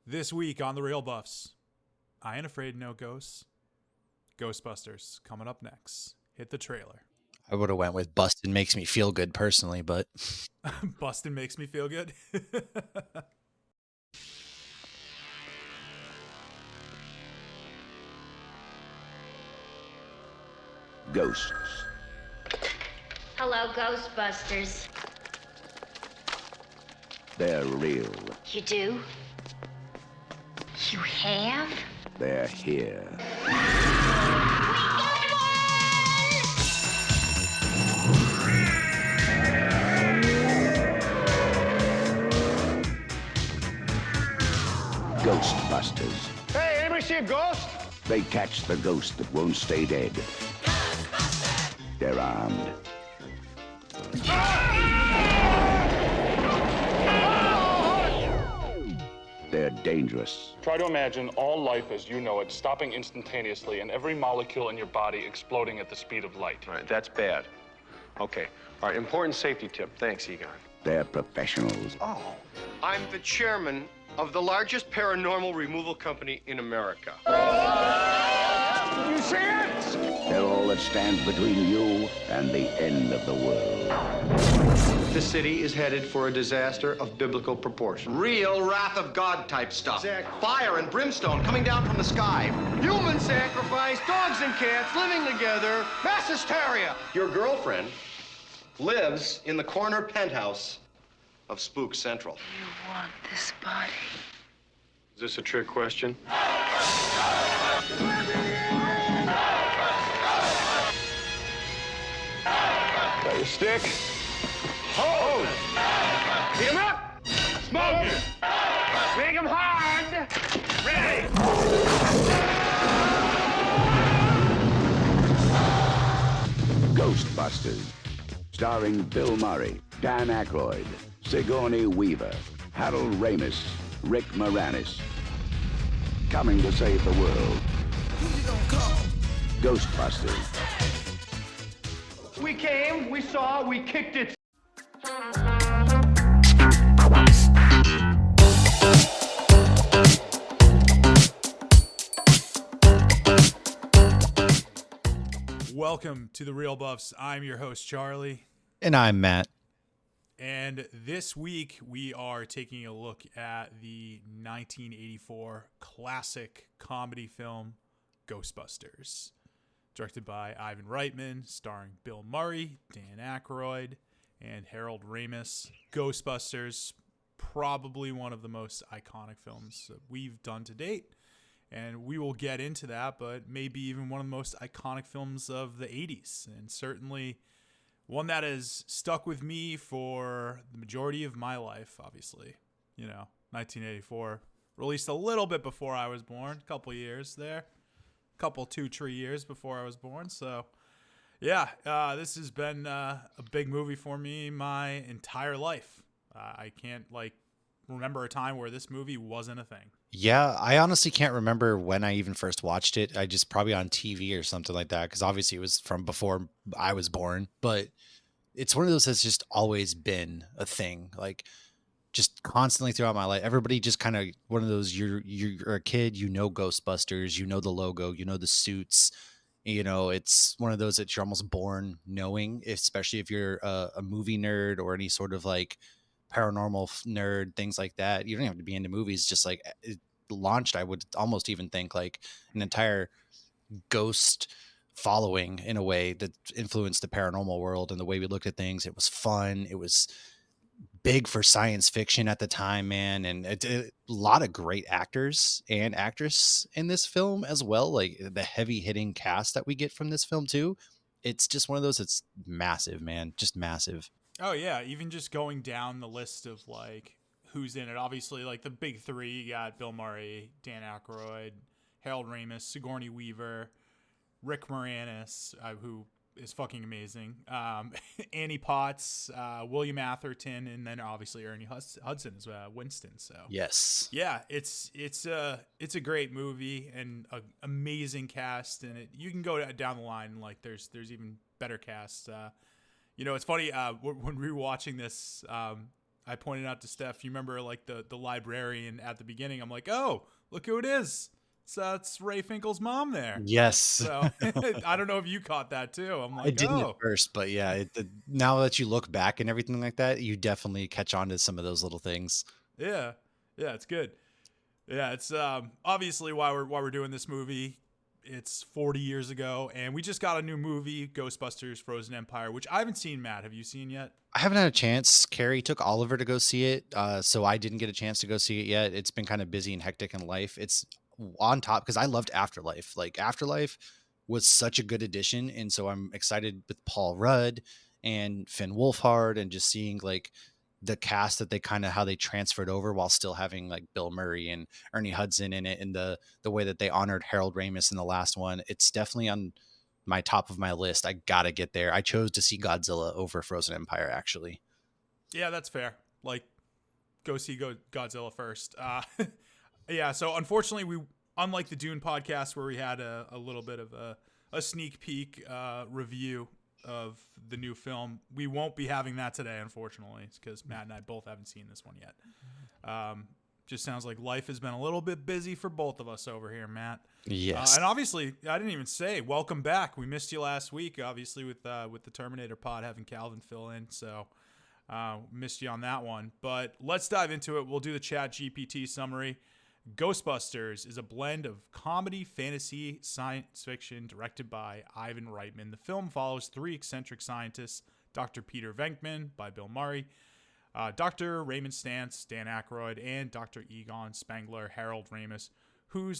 This week on The Real Buffs, I ain't afraid of no ghosts. Ghostbusters coming up next. Hit the trailer. I would have went with Bustin makes me feel good personally, but Bustin makes me feel good. Ghosts. Hello, Ghostbusters. They're real. You do? You have? They're here. Ghostbusters. Hey, anybody see a ghost? They catch the ghost that won't stay dead. They're armed. They're dangerous. Try to imagine all life as you know it stopping instantaneously and every molecule in your body exploding at the speed of light. All right, that's bad. Okay. All right, important safety tip. Thanks, Egon. They're professionals. Oh, I'm the chairman of the largest paranormal removal company in America. You see it? They're all that stands between you and the end of the world. The city is headed for a disaster of biblical proportion. Real wrath of God type stuff. Exactly. Fire and brimstone coming down from the sky. Human sacrifice, dogs and cats living together, mass hysteria. Your girlfriend lives in the corner penthouse of Spook Central. You want this body? Is this a trick question? Got your stick? Hold! Beat him up! Smoke him! Make him hard! Ready! Ghostbusters. Starring Bill Murray, Dan Akroyd, Sigourney Weaver, Harold Ramis, Rick Moranis. Coming to save the world. Ghostbusters. We came, we saw, we kicked it. Welcome to The Real Buffs. I'm your host, Charlie. and I'm Matt. And this week, we are taking a look at the 1984 classic comedy film, Ghostbusters. Directed by Ivan Reitman, starring Bill Murray, Dan Akroyd, and Harold Ramis. Ghostbusters, probably one of the most iconic films that we've done to date. And we will get into that, but maybe even one of the most iconic films of the 80s. And certainly one that has stuck with me for the majority of my life, obviously. 1984. Released a little bit before I was born, a couple years there. 2-3 years before I was born. So, yeah, this has been a big movie for me my entire life. I can't, remember a time where this movie wasn't a thing. Yeah, I honestly can't remember when I even first watched it. I just probably on TV or something like that, because obviously it was from before I was born. But it's one of those that's just always been a thing. Just constantly throughout my life, everybody just kind of one of those, you're a kid, Ghostbusters, the logo, the suits, it's one of those that you're almost born knowing, especially if you're a movie nerd or any sort of paranormal nerd, things like that. You don't have to be into movies. Just it launched, I would almost even think an entire ghost following in a way that influenced the paranormal world and the way we looked at things. It was fun. It was big for science fiction at the time, man. And a lot of great actors and actress in this film as well. The heavy hitting cast that we get from this film too. It's just one of those that's massive, man. Just massive. Oh, yeah. Even just going down the list of who's in it. Obviously, the big three, you got Bill Murray, Dan Akroyd, Harold Ramis, Sigourney Weaver, Rick Moranis, who is fucking amazing. Annie Potts, William Atherton, and then obviously Ernie Hudson as Winston. So yes, yeah, it's a great movie and an amazing cast, and you can go down the line there's even better casts. It's funny when we were watching this. I pointed out to Steph, you remember like the librarian at the beginning? I'm like, oh, look who it is. So it's Ray Finkel's mom there. Yes. So I don't know if you caught that too. I'm I like, didn't at oh, first, but yeah, now that you look back and everything like that, you definitely catch on to some of those little things. yeah, it's good. Yeah, it's obviously why we're doing this movie. It's 40 years ago, and we just got a new movie, Ghostbusters: Frozen Empire, which I haven't seen. Matt, have you seen yet? I haven't had a chance. Carrie took Oliver to go see it, so I didn't get a chance to go see it yet. It's been kind of busy and hectic in life. It's on top because I loved Afterlife. Like Afterlife was such a good addition, and so I'm excited with Paul Rudd and Finn Wolfhard, and just seeing like the cast that they kind of how they transferred over while still having like Bill Murray and Ernie Hudson in it, and the way that they honored Harold Ramis in the last one. It's definitely on my top of my list. I gotta get there. I chose to see Godzilla over Frozen Empire, actually. Yeah, that's fair. Like, go see Godzilla first. Yeah, so unfortunately, unlike the Dune podcast where we had a little bit of a sneak peek review of the new film, we won't be having that today, unfortunately, because Matt and I both haven't seen this one yet. Just sounds like life has been a little bit busy for both of us over here, Matt. Yes. And obviously, I didn't even say welcome back. We missed you last week, obviously, with the Terminator pod having Calvin fill in, so missed you on that one. But let's dive into it. We'll do the Chat GPT summary. Ghostbusters is a blend of comedy, fantasy, science fiction, directed by Ivan Reitman. The film follows three eccentric scientists, Dr. Peter Venkman by Bill Murray, Dr. Raymond Stantz, Dan Akroyd, and Dr. Egon Spengler, Harold Ramis, who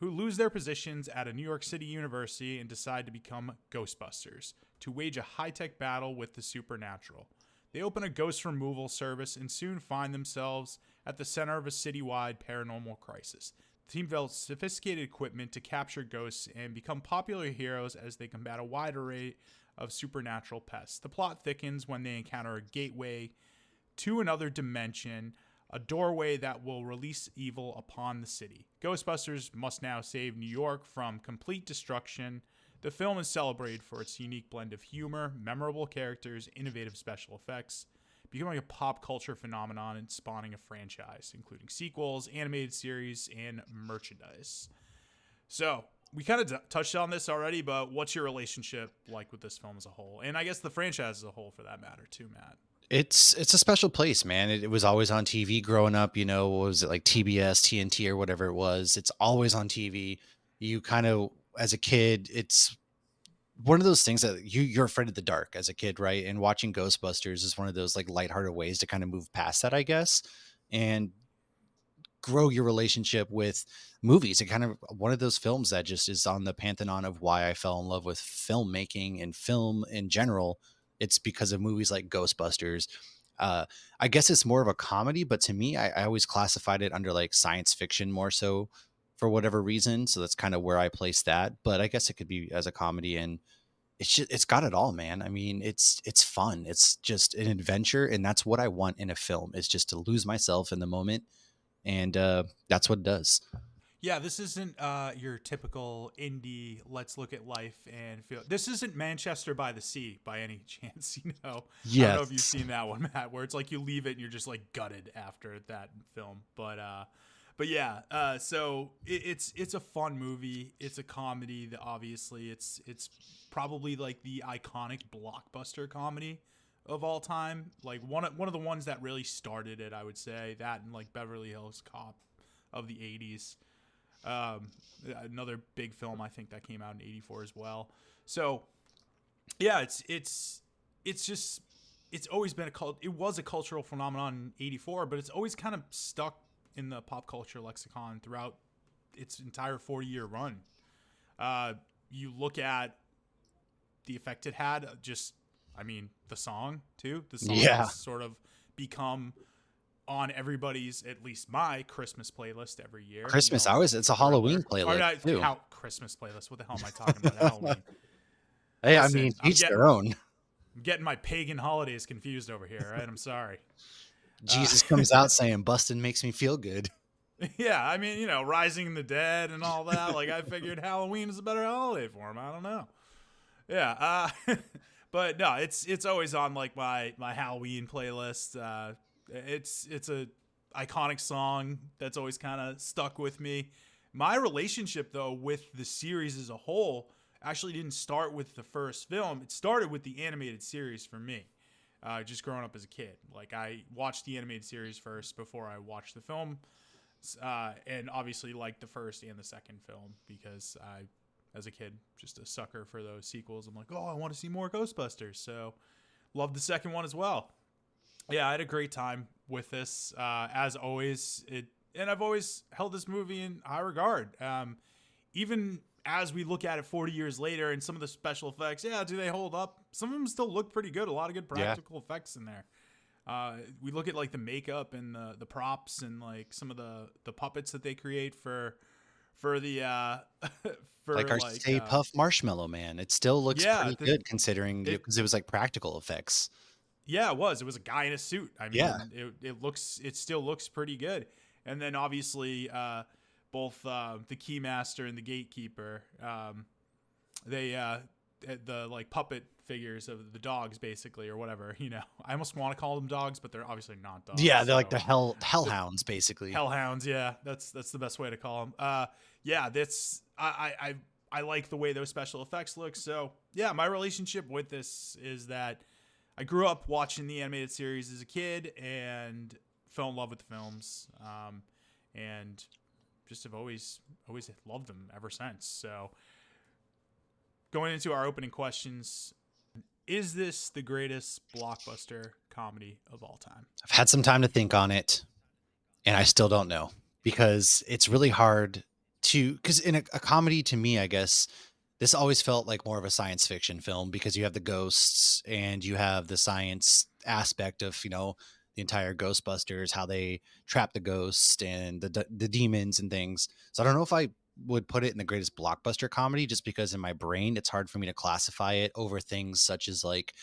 lose their positions at a New York City university and decide to become Ghostbusters to wage a high-tech battle with the supernatural. They open a ghost removal service and soon find themselves at the center of a citywide paranormal crisis. The team develops sophisticated equipment to capture ghosts and become popular heroes as they combat a wide array of supernatural pests. The plot thickens when they encounter a gateway to another dimension, a doorway that will release evil upon the city. Ghostbusters must now save New York from complete destruction. The film is celebrated for its unique blend of humor, memorable characters, innovative special effects, becoming a pop culture phenomenon and spawning a franchise, including sequels, animated series, and merchandise. So, we kind of touched on this already, but what's your relationship like with this film as a whole? And I guess the franchise as a whole, for that matter, too, Matt. It's a special place, man. It was always on TV growing up, what was it, like TBS, TNT, or whatever it was. It's always on TV. You kind of, as a kid, it's one of those things that you're afraid of the dark as a kid, right? And watching Ghostbusters is one of those like lighthearted ways to kind of move past that, I guess, and grow your relationship with movies. And kind of one of those films that just is on the pantheon of why I fell in love with filmmaking and film in general. It's because of movies like Ghostbusters. I guess it's more of a comedy, but to me, I always classified it under like science fiction more so for whatever reason. So that's kind of where I place that. But I guess it could be as a comedy, and it's got it all, man. I mean, it's fun. It's just an adventure, and that's what I want in a film, is just to lose myself in the moment, and that's what it does. Yeah, this isn't your typical indie, let's look at life and feel. This isn't Manchester by the Sea by any chance, Yes. I don't know if you've seen that one, Matt, where it's like you leave it and you're just like gutted after that film. But yeah, so it's a fun movie. It's a comedy that obviously it's probably like the iconic blockbuster comedy of all time. Like one of the ones that really started it, I would say. That and like Beverly Hills Cop of the 80s. Another big film I think that came out in 84 as well. So yeah, it's always been it was a cultural phenomenon in 84, but it's always kind of stuck in the pop culture lexicon throughout its entire 40-year run. You look at the effect it had, the song too. The song has sort of become on everybody's, at least my Christmas playlist every year. Christmas, it's a Halloween playlist too. Christmas playlist. What the hell am I talking about? Halloween. Hey, Listen, I mean, each their own. I'm getting my pagan holidays confused over here, right? I'm sorry. Jesus comes out saying, "Bustin makes me feel good." Yeah, I mean, Rising the Dead and all that. Like, I figured Halloween is a better holiday for him. I don't know. Yeah, but no, it's always on like my Halloween playlist. It's a iconic song that's always kind of stuck with me. My relationship though with the series as a whole actually didn't start with the first film. It started with the animated series for me. Just growing up as a kid, like I watched the animated series first before I watched the film, and obviously liked the first and the second film because I, as a kid, just a sucker for those sequels. I'm like, oh, I want to see more Ghostbusters, so loved the second one as well. Yeah, I had a great time with this, as always. And I've always held this movie in high regard. Even as we look at it 40 years later and some of the special effects, do they hold up? Some of them still look pretty good. A lot of good practical effects in there. We look at like the makeup and the props and like some of the puppets that they create for the for Like our Stay Puft Marshmallow Man. It still looks pretty good considering because it was like practical effects. Yeah, it was. It was a guy in a suit. I mean, Yeah. it still looks pretty good. And then obviously, both the Keymaster and the Gatekeeper, the like puppet figures of the dogs, basically, or whatever. You know, I almost want to call them dogs, but they're obviously not dogs. Yeah, they're like the hellhounds, basically. Hellhounds, yeah, that's the best way to call them. Yeah, that's I like the way those special effects look. So yeah, my relationship with this is that I grew up watching the animated series as a kid and fell in love with the films, and just have always loved them ever since. So going into our opening questions, is this the greatest blockbuster comedy of all time? I've had some time to think on it, and I still don't know because it's really hard because in a comedy, to me, I guess this always felt like more of a science fiction film because you have the ghosts and you have the science aspect of, the entire Ghostbusters, how they trap the ghosts and the demons and things. So I don't know if I would put it in the greatest blockbuster comedy just because in my brain, it's hard for me to classify it over things such as like,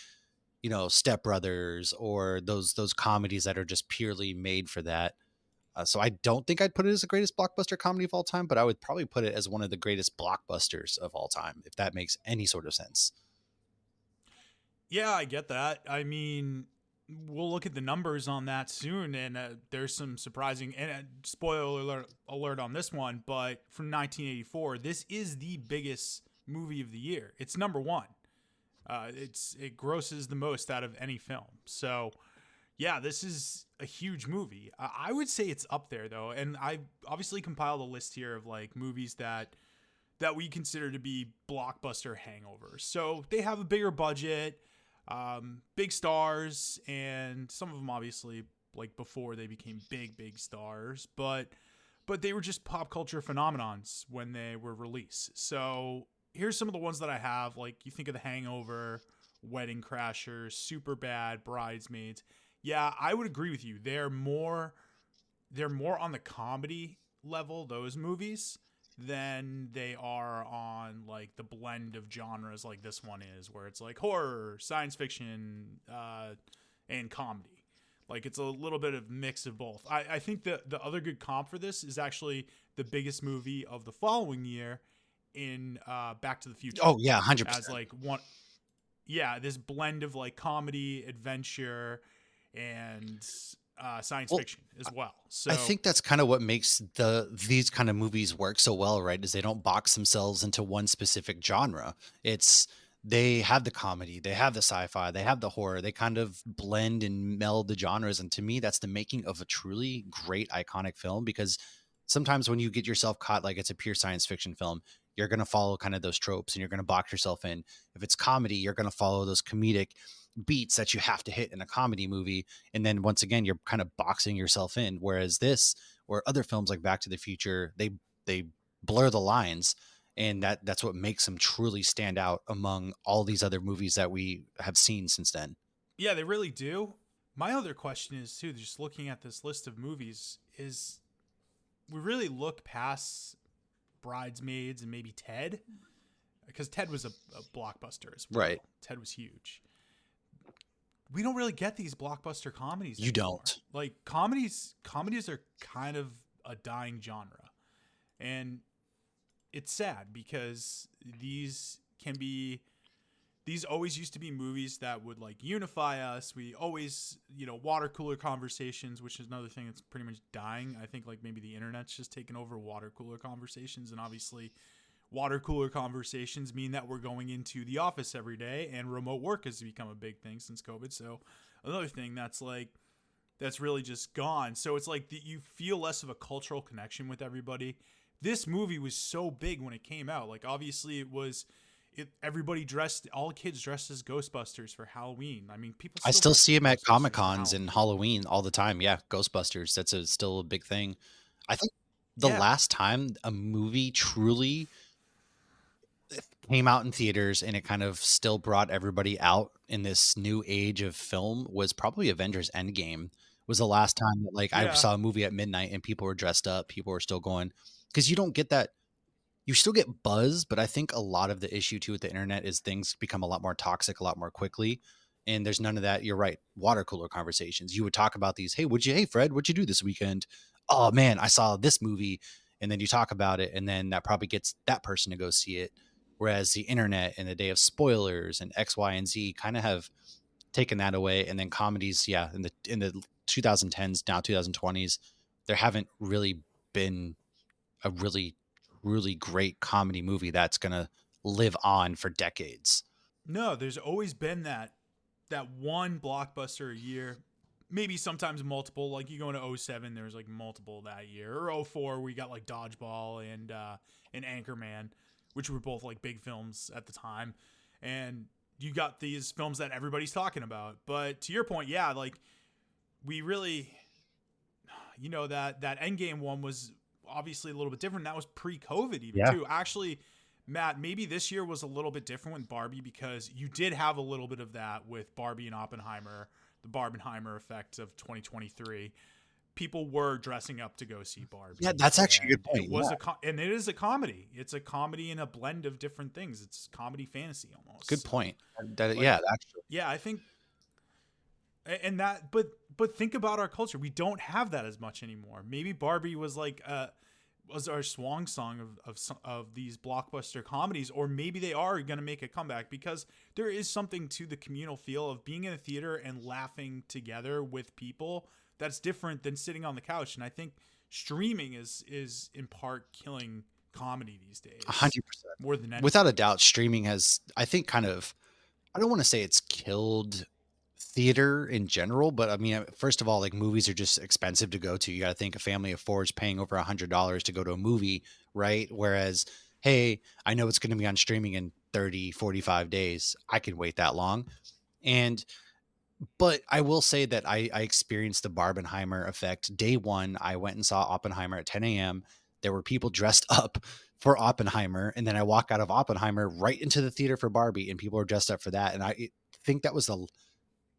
Step Brothers or those comedies that are just purely made for that. So I don't think I'd put it as the greatest blockbuster comedy of all time, but I would probably put it as one of the greatest blockbusters of all time, if that makes any sort of sense. Yeah, I get that. I mean, we'll look at the numbers on that soon, and there's some surprising, and spoiler alert on this one, but from 1984, this is the biggest movie of the year. It's number one. It grosses the most out of any film. So yeah, this is a huge movie. I would say it's up there though. And I obviously compiled a list here of like movies that we consider to be blockbuster hangovers. So they have a bigger budget, big stars, and some of them obviously like before they became big stars, but they were just pop culture phenomenons when they were released. So here's some of the ones that I have. Like you think of The Hangover, Wedding Crashers, Superbad, Bridesmaids. Yeah, I would agree with you. They're more on the comedy level, those movies, than they are on like the blend of genres like this one is, where it's like horror, science fiction, and comedy. Like it's a little bit of mix of both. I think the other good comp for this is actually the biggest movie of the following year in Back to the Future. Oh yeah, 100%. As like one, yeah, this blend of like comedy, adventure, and science fiction as well. So I think that's kind of what makes these kind of movies work so well, right? Is they don't box themselves into one specific genre. They have the comedy, they have the sci-fi, they have the horror. They kind of blend and meld the genres, and to me, that's the making of a truly great iconic film. Because sometimes when you get yourself caught like it's a pure science fiction film, you're going to follow kind of those tropes and you're going to box yourself in. If it's comedy, you're going to follow those comedic beats that you have to hit in a comedy movie. And then once again, you're kind of boxing yourself in. Whereas this, or other films like Back to the Future, they blur the lines, and that's what makes them truly stand out among all these other movies that we have seen since then. Yeah, they really do. My other question is too, just looking at this list of movies, is we really look past Bridesmaids and maybe Ted, because Ted was a blockbuster as well. Right. Ted was huge. We don't really get these blockbuster comedies anymore. You don't. Like comedies are kind of a dying genre, and it's sad because these can be these always used to be movies that would like unify us. We always, water cooler conversations, which is another thing that's pretty much dying. I think like maybe the internet's just taken over water cooler conversations, and obviously water cooler conversations mean that we're going into the office every day, and remote work has become a big thing since COVID. So another thing that's really just gone. So it's like you feel less of a cultural connection with everybody. This movie was so big when it came out. Like obviously everybody dressed, all kids dressed as Ghostbusters for Halloween. I mean, people. I still see them at Ghostbusters Comic for Cons and Halloween all the time. Yeah, Ghostbusters. That's still a big thing. I think the last time a movie truly came out in theaters and it kind of still brought everybody out in this new age of film was probably Avengers Endgame. Was the last time that like I saw a movie at midnight and people were dressed up, people were still going, because you don't get that. You still get buzz, but I think a lot of the issue too with the internet is things become a lot more toxic a lot more quickly. And there's none of that. You're right. Water cooler conversations. You would talk about these. Hey, Fred, what'd you do this weekend? Oh man, I saw this movie. And then you talk about it, and then that probably gets that person to go see it. Whereas the internet and the day of spoilers and X, Y, and Z kind of have taken that away. And then comedies, in the 2010s, now 2020s, there haven't really been a really great comedy movie that's going to live on for decades. No, there's always been that one blockbuster a year, maybe sometimes multiple. Like you go into 2007, there was like multiple that year, or 2004 we got like Dodgeball and Anchorman, which were both like big films at the time. And you got these films that everybody's talking about. But to your point, like we really, that Endgame one was obviously a little bit different. That was pre-COVID even too. Actually, Matt, maybe this year was a little bit different with Barbie because you did have a little bit of that with Barbie and Oppenheimer, the Barbenheimer effect of 2023. People were dressing up to go see Barbie. Yeah, that's actually a good point. It was and it is a comedy. It's a comedy and a blend of different things. It's comedy fantasy almost. Good point. Actually. Yeah, I think, and that, but think about our culture. We don't have that as much anymore. Maybe Barbie was like was our swan song of these blockbuster comedies, or maybe they are going to make a comeback because there is something to the communal feel of being in a theater and laughing together with people that's different than sitting on the couch. And I think streaming is in part killing comedy these days. 100%. More than anything. Without a doubt, streaming has, I think, kind of, I don't want to say it's killed theater in general, but I mean, first of all, like movies are just expensive to go to. You got to think a family of four is paying over $100 to go to a movie, right? Whereas, hey, I know it's going to be on streaming in 30, 45 days. I can wait that long. But I will say that I experienced the Barbenheimer effect. Day one, I went and saw Oppenheimer at 10 a.m. There were people dressed up for Oppenheimer. And then I walk out of Oppenheimer right into the theater for Barbie, and people are dressed up for that. And I think that was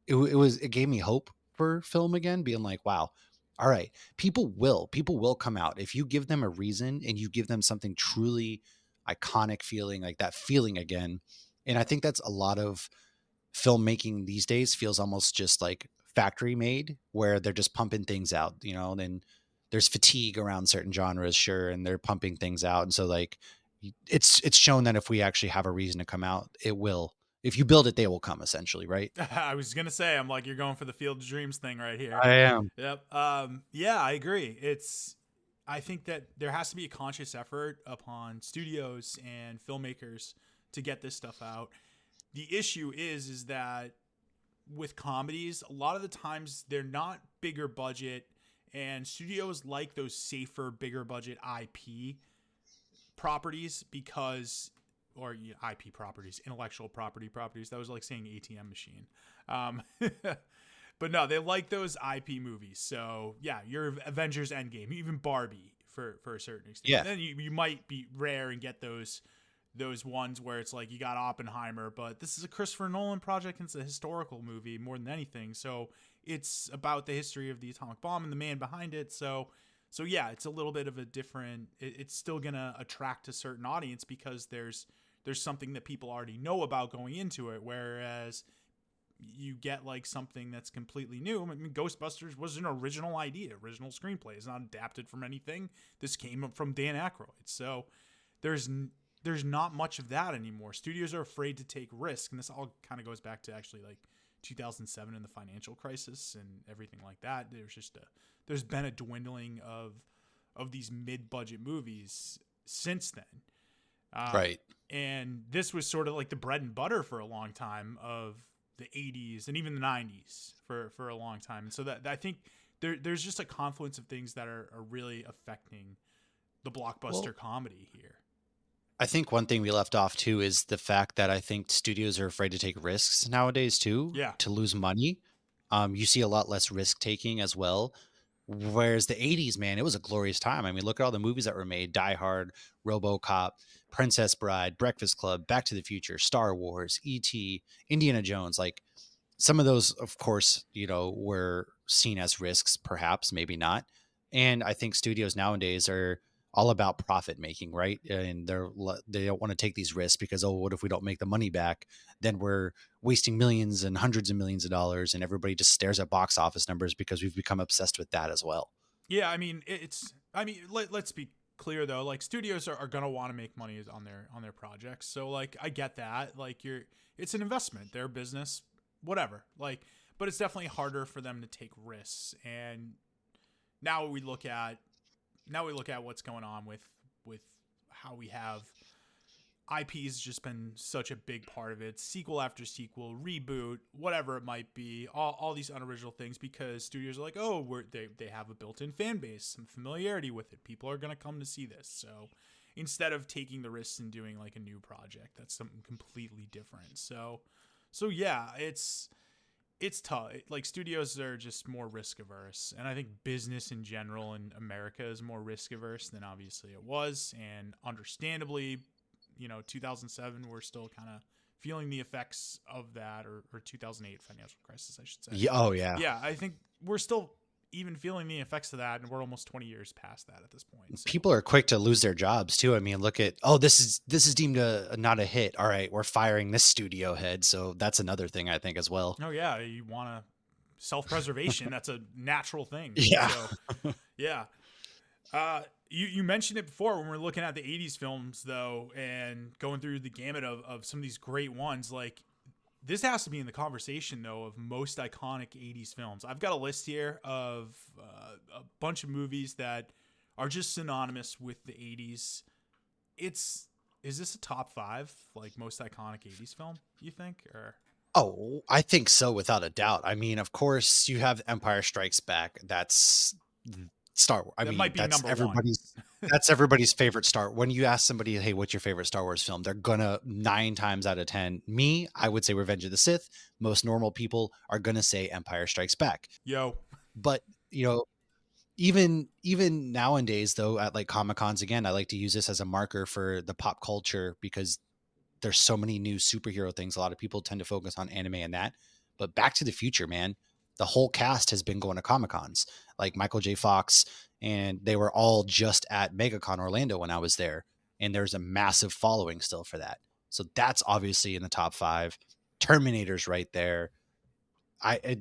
it gave me hope for film again, being like, wow, all right, people will come out. If you give them a reason and you give them something truly iconic feeling, like that feeling again. And I think that's a lot of filmmaking these days feels almost just like factory made, where they're just pumping things out, then there's fatigue around certain genres, sure, and they're pumping things out. And so like it's shown that if we actually have a reason to come out, it will. If you build it, they will come, essentially, right? I was gonna say, I'm like, you're going for the Field of Dreams thing right here. I am. Yep. Yeah, I agree. I think that there has to be a conscious effort upon studios and filmmakers to get this stuff out. The issue is that with comedies, a lot of the times they're not bigger budget, and studios like those safer, bigger budget IP properties IP properties, intellectual properties. That was like saying ATM machine. But no, they like those IP movies. So yeah, your Avengers Endgame, even Barbie for a certain extent. Yeah. And then you might be rare and get those ones where it's like you got Oppenheimer, but this is a Christopher Nolan project and it's a historical movie more than anything. So it's about the history of the atomic bomb and the man behind it. So yeah, it's a little bit of a different, it's still going to attract a certain audience because there's something that people already know about going into it. Whereas you get like something that's completely new. I mean, Ghostbusters was an original idea, original screenplay. It's not adapted from anything. This came from Dan Akroyd. So there's there's not much of that anymore. Studios are afraid to take risks, and this all kind of goes back to actually like 2007 and the financial crisis and everything like that. There's been a dwindling of these mid-budget movies since then. Right. And this was sort of like the bread and butter for a long time of the 80s and even the 90s for a long time. And so that I think there's just a confluence of things that are really affecting the blockbuster comedy here. I think one thing we left off too is the fact that I think studios are afraid to take risks nowadays too. Yeah. To lose money. You see a lot less risk taking as well. Whereas the 80s, man, it was a glorious time. I mean, look at all the movies that were made: Die Hard, RoboCop, Princess Bride, Breakfast Club, Back to the Future, Star Wars, E.T., Indiana Jones. Like, some of those, of course, were seen as risks, perhaps, maybe not. And I think studios nowadays are all about profit making, right? And they don't want to take these risks because, what if we don't make the money back? Then we're wasting millions and hundreds of millions of dollars, and everybody just stares at box office numbers because we've become obsessed with that as well. Yeah, I mean, let's be clear though. Like, studios are gonna want to make money on their projects. So like, I get that. Like, it's an investment, their business, whatever. Like, but it's definitely harder for them to take risks. And now we look at what's going on with how we have IP's just been such a big part of it. Sequel after sequel, reboot, whatever it might be, all these unoriginal things, because studios are like, they have a built-in fan base, some familiarity with it. People are going to come to see this. So instead of taking the risks and doing like a new project, that's something completely different. So yeah, it's tough. Like, studios are just more risk averse, and I think business in general in America is more risk averse than obviously it was, and understandably, 2007 we're still kind of feeling the effects of that, or 2008 financial crisis, I should say. Yeah. Oh yeah. Yeah, I think we're still even feeling the effects of that, and we're almost 20 years past that at this point. So. People are quick to lose their jobs too. I mean, look at, this is deemed not a hit. All right, we're firing this studio head. So that's another thing I think as well. Oh yeah, you want to self-preservation. That's a natural thing. Yeah. So, yeah. You mentioned it before when we're looking at the 80s films though, and going through the gamut of some of these great ones. Like, this has to be in the conversation though of most iconic 80s films. I've got a list here of a bunch of movies that are just synonymous with the 80s. Is this a top 5, like, most iconic 80s film, you think? Or Oh, I think so, without a doubt. I mean, of course, you have Empire Strikes Back. That's Star Wars. That might be that's number everybody's. That's everybody's favorite Star. When you ask somebody, "Hey, what's your favorite Star Wars film?" They're gonna 9 times out of 10. Me, I would say Revenge of the Sith. Most normal people are gonna say Empire Strikes Back. Yo. But even nowadays, though, at like Comic-Cons, again, I like to use this as a marker for the pop culture because there's so many new superhero things. A lot of people tend to focus on anime and that. But Back to the Future, man, the whole cast has been going to Comic-Cons, like Michael J. Fox, and they were all just at MegaCon Orlando when I was there. And there's a massive following still for that. So that's obviously in the top 5. Terminator's right there. I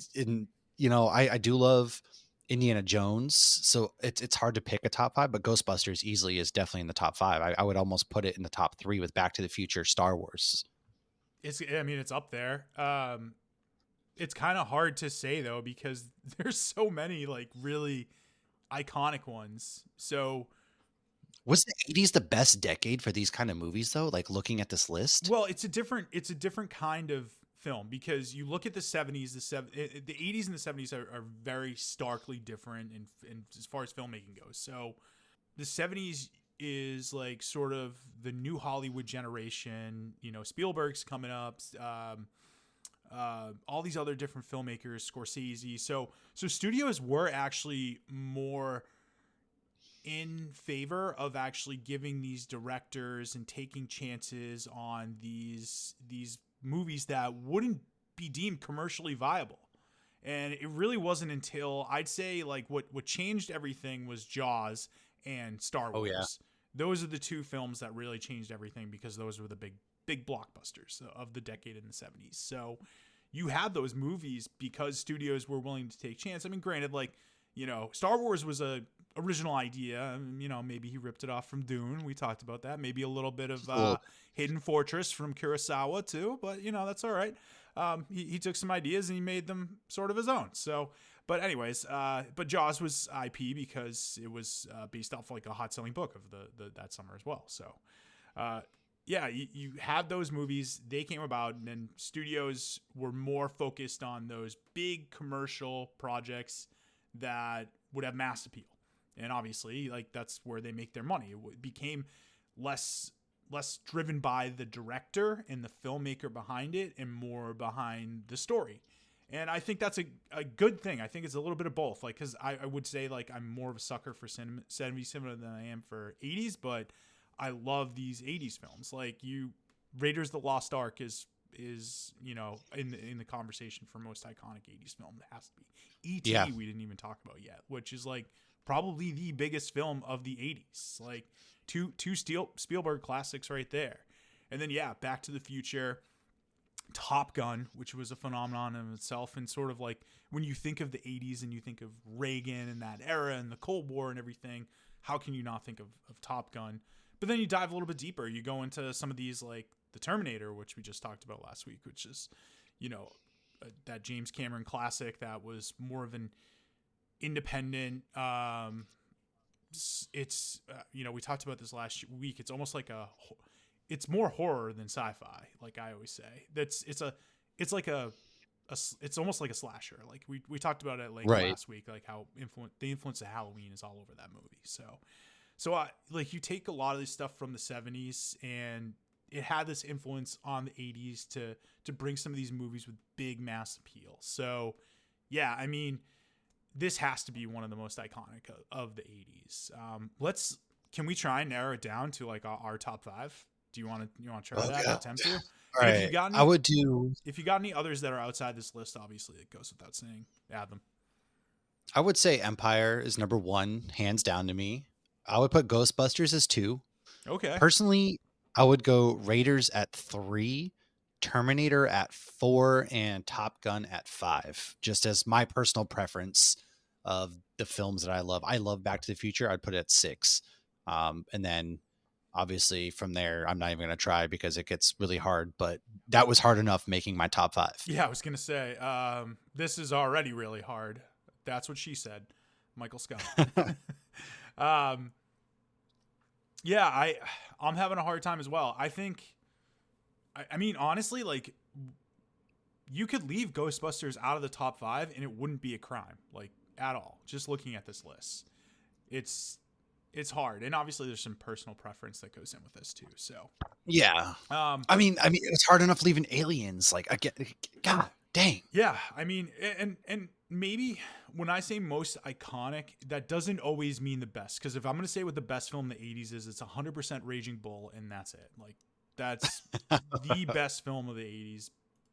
do love Indiana Jones, so it's hard to pick a top 5, but Ghostbusters easily is definitely in the top 5. I would almost put it in the top 3 with Back to the Future, Star Wars. It's up there. It's kind of hard to say though, because there's so many like really iconic ones. So was the 80s the best decade for these kind of movies though? Like, looking at this list? Well, it's a different kind of film, because you look at the 70s, the 80s and the 70s are very starkly different in as far as filmmaking goes. So the 70s is like sort of the new Hollywood generation. Spielberg's coming up, all these other different filmmakers, Scorsese. So studios were actually more in favor of actually giving these directors and taking chances on these movies that wouldn't be deemed commercially viable. And it really wasn't until, I'd say, like, what changed everything was Jaws and Star Wars. Oh, yeah. Those are the 2 films that really changed everything, because those were the big blockbusters of the decade in the 70s. So you had those movies because studios were willing to take chance. I mean, granted, like, Star Wars was a original idea. You know, maybe he ripped it off from Dune. We talked about that. Maybe a little bit of Hidden Fortress from Kurosawa too, but you know, that's all right. He took some ideas and he made them sort of his own. So, but anyways, but Jaws was IP because it was based off like a hot selling book of the that summer as well. So, yeah, you had those movies. They came about, and then studios were more focused on those big commercial projects that would have mass appeal. And obviously, like, that's where they make their money. It became less driven by the director and the filmmaker behind it and more behind the story. And I think that's a good thing. I think it's a little bit of both. Like, because I would say, like, I'm more of a sucker for 70s cinema than I am for 80s, but I love these 80s films. Like, Raiders of the Lost Ark is you know, in the conversation for most iconic 80s film. It has to be. E.T. Yeah. We didn't even talk about yet, which is like probably the biggest film of the 80s. Like two Spielberg classics right there. And then, yeah, Back to the Future, Top Gun, which was a phenomenon in itself. And sort of like when you think of the 80s and you think of Reagan and that era and the Cold War and everything, how can you not think of Top Gun? But then you dive a little bit deeper. You go into some of these, like the Terminator, which we just talked about last week, which is, you know, that James Cameron classic that was more of an independent. It's you know, we talked about this last week. It's almost like it's more horror than sci-fi. Like I always say, it's almost like a slasher. Like we talked about it like last week, like how the influence of Halloween is all over that movie. So like you take a lot of this stuff from the 70s and it had this influence on the 80s to bring some of these movies with big mass appeal. So yeah, I mean, this has to be one of the most iconic of the 80s. Can we try and narrow it down to like our top 5? Do you want to try that? Attempt to? All right. I would do. If you got any others that are outside this list, obviously it goes without saying, add them. I would say Empire is number 1, hands down to me. I would put Ghostbusters as 2. Okay. Personally, I would go Raiders at 3, Terminator at 4, and Top Gun at 5, just as my personal preference of the films that I love. I love Back to the Future. I'd put it at 6. And then obviously from there, I'm not even going to try because it gets really hard, but that was hard enough making my top 5. Yeah, I was going to say, this is already really hard. That's what she said. Michael Scott. Yeah, I'm having a hard time as well. I think, I mean, honestly, like you could leave Ghostbusters out of the top 5 and it wouldn't be a crime, like at all. Just looking at this list, it's hard. And obviously there's some personal preference that goes in with this too. So yeah, I mean, it's hard enough leaving Aliens. Like, again, God dang. Yeah, I mean, and maybe when I say most iconic, that doesn't always mean the best. Because if I'm going to say what the best film in the 80s is, it's 100% Raging Bull, and that's it. Like, that's the best film of the 80s,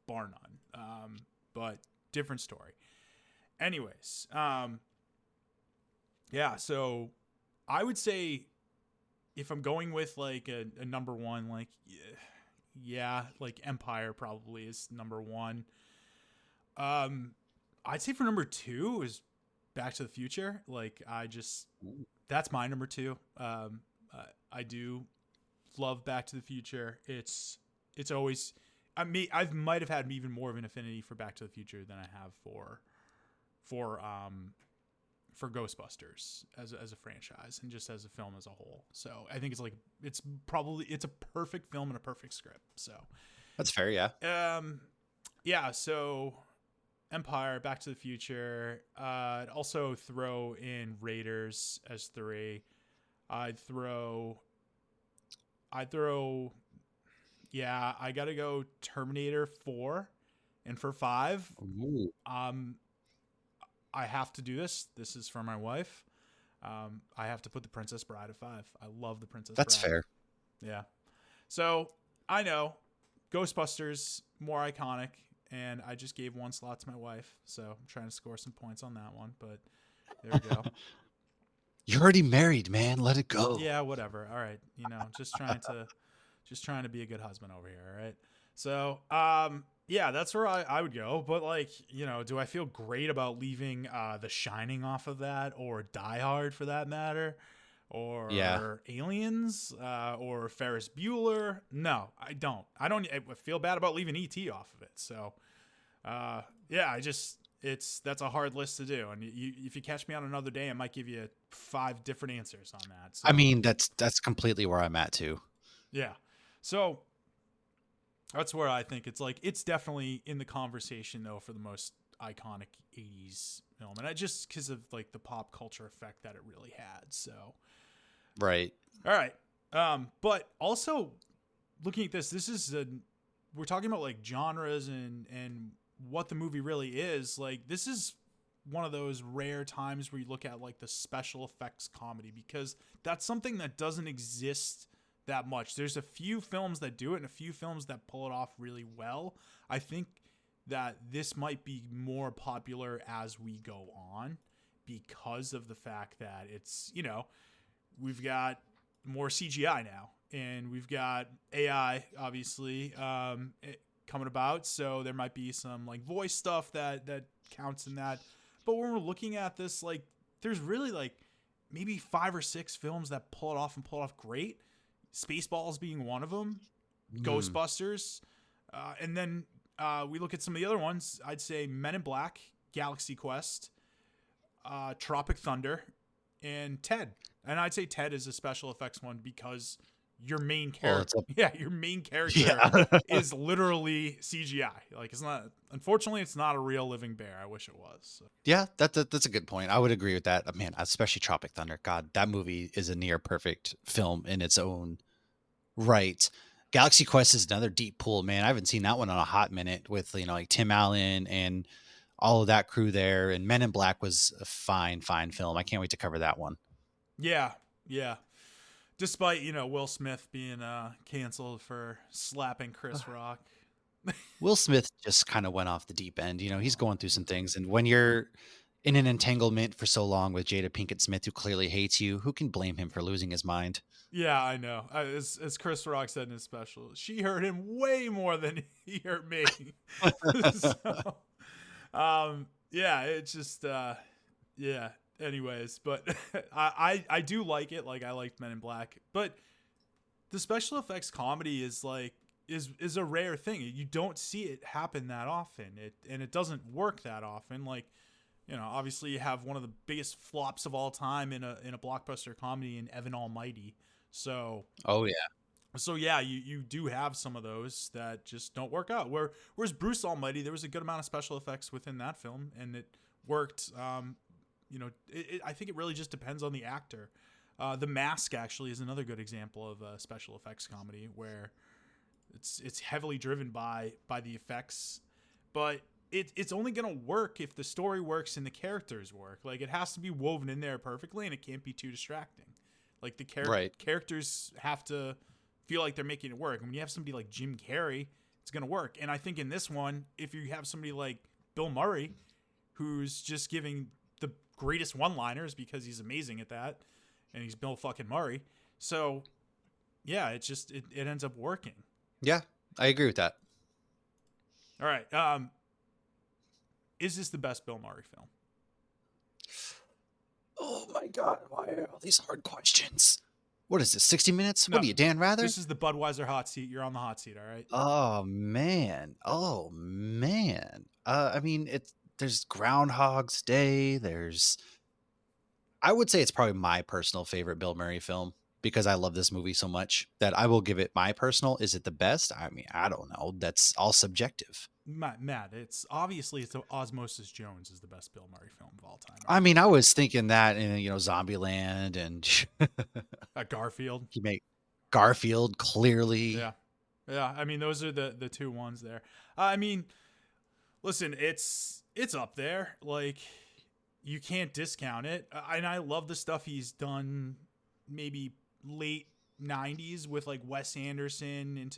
bar none. But different story. Anyways, yeah, so I would say if I'm going with, like, a number 1, like, yeah, like Empire probably is number 1. I'd say for number 2 is Back to the Future. Like, that's my number 2. I do love Back to the Future. It's always, I might have had even more of an affinity for Back to the Future than I have for Ghostbusters as a franchise and just as a film as a whole. So I think it's a perfect film and a perfect script. So that's fair. Yeah. Yeah. So Empire, Back to the Future. I'd also throw in Raiders as 3. I'd throw. Yeah, I gotta go Terminator 4, and for 5. Ooh. I have to do this. This is for my wife. I have to put The Princess Bride at 5. I love The Princess Bride. That's fair. Yeah. So I know Ghostbusters more iconic. And I just gave 1 slot to my wife, so I'm trying to score some points on that one. But there we go. You're already married, man. Let it go. Yeah, whatever. All right, just trying to be a good husband over here. All right. So Yeah, that's where I would go. But like, do I feel great about leaving The Shining off of that, or Die Hard for that matter, Yeah. or Aliens, or Ferris Bueller? No, I don't. I feel bad about leaving E.T. off of it. So, yeah, that's a hard list to do. And if you catch me on another day, I might give you 5 different answers on that. So, I mean, that's completely where I'm at too. yeah. So that's where I think it's definitely in the conversation though for the most iconic 80s film. And just because of like the pop culture effect that it really had. So, Right. all right. But also looking at this we're talking about like genres and what the movie really is. Like, this is one of those rare times where you look at like the special effects comedy, because that's something that doesn't exist that much. There's a few films that do it and a few films that pull it off really well. I think that this might be more popular as we go on because of the fact that it's, we've got more CGI now, and we've got AI obviously coming about. So there might be some like voice stuff that counts in that. But when we're looking at this, like, there's really like maybe 5 or 6 films that pull it off and pull it off great. Spaceballs being one of them, Ghostbusters. And then we look at some of the other ones. I'd say Men in Black, Galaxy Quest, Tropic Thunder, and Ted. And I'd say Ted is a special effects one because your main character, your main character is literally CGI. Like, unfortunately, it's not a real living bear. I wish it was. So. Yeah, that's a good point. I would agree with that. Man, especially Tropic Thunder. God, that movie is a near perfect film in its own right. Galaxy Quest is another deep pool, man. I haven't seen that one in a hot minute with, like Tim Allen and all of that crew there. And Men in Black was a fine film. I can't wait to cover that one. Yeah. Despite, Will Smith being canceled for slapping Chris Rock. Will Smith just kind of went off the deep end. He's going through some things. And when you're in an entanglement for so long with Jada Pinkett Smith, who clearly hates you, who can blame him for losing his mind? Yeah, I know. As Chris Rock said in his special, she hurt him way more than he hurt me. So, yeah, it's just, yeah. Anyways, but I do like it. Like, I liked Men in Black, but the special effects comedy is like is a rare thing. You don't see it happen that often. It doesn't work that often. Like, obviously you have one of the biggest flops of all time in a blockbuster comedy in Evan Almighty. So you do have some of those that just don't work out. Whereas Bruce Almighty, there was a good amount of special effects within that film, and it worked. I think it really just depends on the actor. The Mask actually is another good example of a special effects comedy where it's heavily driven by the effects, but it's only gonna work if the story works and the characters work. Like, it has to be woven in there perfectly, and it can't be too distracting. Like, the characters have to feel like they're making it work. And when you have somebody like Jim Carrey, it's gonna work. And I think in this one, if you have somebody like Bill Murray, who's just giving the greatest one-liners because he's amazing at that, and he's Bill fucking Murray. So yeah, it ends up working. Yeah, I agree with that. All right. Is this the best Bill Murray film? Oh my God, why are all these hard questions? What is this, 60 Minutes? No, what are you, Dan Rather? This is the Budweiser hot seat. You're on the hot seat, all right? Oh man. I mean, there's Groundhog's Day. I would say it's probably my personal favorite Bill Murray film because I love this movie so much that I will give it my personal. Is it the best? I mean, I don't know. That's all subjective. Matt, it's Osmosis Jones is the best Bill Murray film of all time. Right? I mean, I was thinking that in, Zombieland and Garfield. He made Garfield, clearly. Yeah. I mean, those are the two ones there. I mean, listen, it's up there. Like, you can't discount it. And I love the stuff he's done maybe late 90s with like Wes Anderson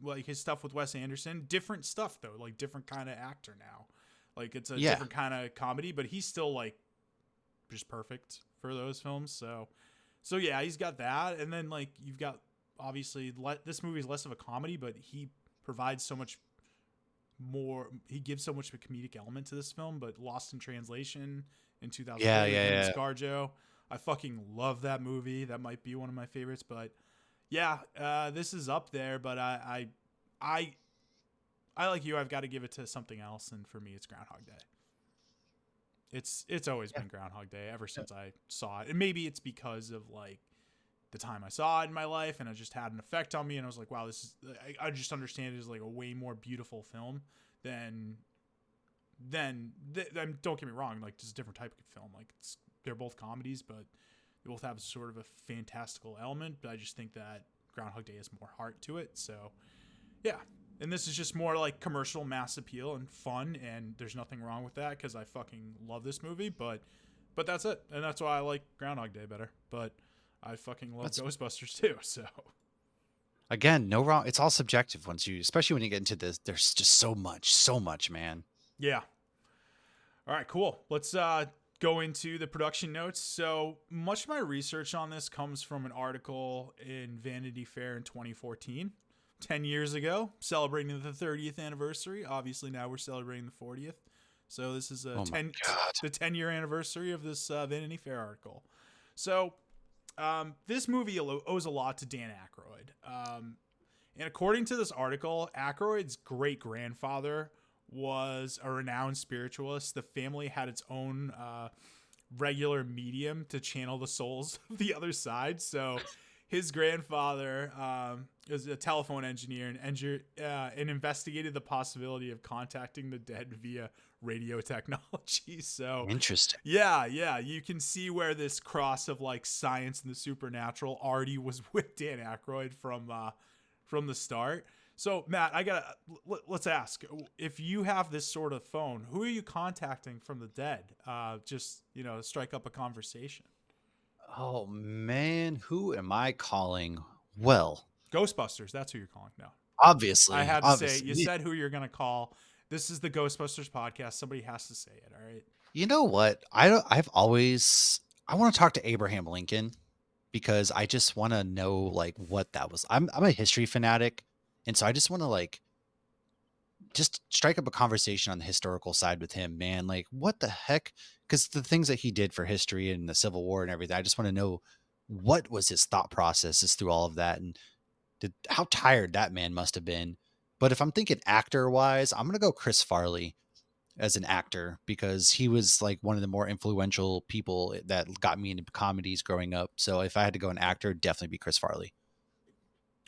like his stuff with Wes Anderson. Different stuff though, like different kind of actor now. Like, it's a different kind of comedy, but he's still like just perfect for those films. So yeah, he's got that. And then like you've got obviously this movie is less of a comedy, but he provides so much he gives so much of a comedic element to this film, but Lost in Translation in 2003 Yeah. ScarJo. I fucking love that movie. That might be one of my favorites, but yeah, this is up there, but I like you. I've got to give it to something else, and for me, it's Groundhog Day. It's always been Groundhog Day ever since I saw it, and maybe it's because of like the time I saw it in my life, and it just had an effect on me, and I was like, wow, this is. I just understand it as like a way more beautiful film than. Don't get me wrong, like it's a different type of film. Like they're both comedies, but they both have sort of a fantastical element. But I just think that Groundhog Day has more heart to it. So yeah, and this is just more like commercial mass appeal and fun, and there's nothing wrong with that because I fucking love this movie. But that's it, and that's why I like Groundhog Day better. But I fucking love Ghostbusters too. So again, no wrong. It's all subjective especially when you get into this. There's just so much, man. Yeah. All right, cool. Let's go into the production notes. So much of my research on this comes from an article in Vanity Fair in 2014, 10 years ago, celebrating the 30th anniversary. Obviously, now we're celebrating the 40th. So this is the 10-year anniversary of this Vanity Fair article. So this movie owes a lot to Dan Akroyd. And according to this article, Akroyd's great-grandfather was a renowned spiritualist. The family had its own regular medium to channel the souls of the other side. So his grandfather was a telephone engineer and investigated the possibility of contacting the dead via radio technology. So interesting. Yeah. You can see where this cross of like science and the supernatural already was with Dan Akroyd from the start. So, Matt, let's ask, if you have this sort of phone, who are you contacting from the dead? Just, strike up a conversation. Oh, man, who am I calling? Well, Ghostbusters, that's who you're calling now. Obviously. I had to say, you said who you're going to call. This is the Ghostbusters podcast. Somebody has to say it, all right? You know what? I want to talk to Abraham Lincoln because I just want to know, like, what that was. I'm a history fanatic. And so I just want to like just strike up a conversation on the historical side with him, man. Like what the heck? Because the things that he did for history and the Civil War and everything, I just want to know what was his thought processes through all of that and how tired that man must have been. But if I'm thinking actor wise, I'm going to go Chris Farley as an actor because he was like one of the more influential people that got me into comedies growing up. So if I had to go an actor, it'd definitely be Chris Farley.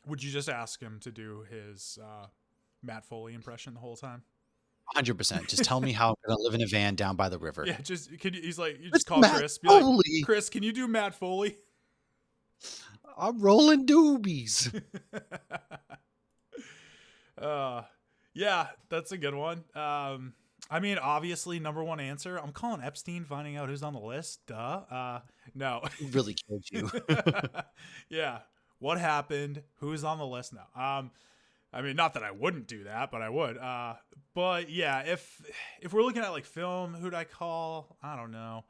Would you just ask him to do his Matt Foley impression the whole time? 100%. Just tell me how I'm going to live in a van down by the river. Yeah, he's like, you just call Matt Chris. Be Foley. Like, Chris, can you do Matt Foley? I'm rolling doobies. Yeah, that's a good one. I mean, obviously, number one answer, I'm calling Epstein, finding out who's on the list. Duh. No. He really killed you. Yeah. What happened? Who's on the list now? I mean, not that I wouldn't do that, but I would. But yeah, if we're looking at like film, who'd I call? I don't know.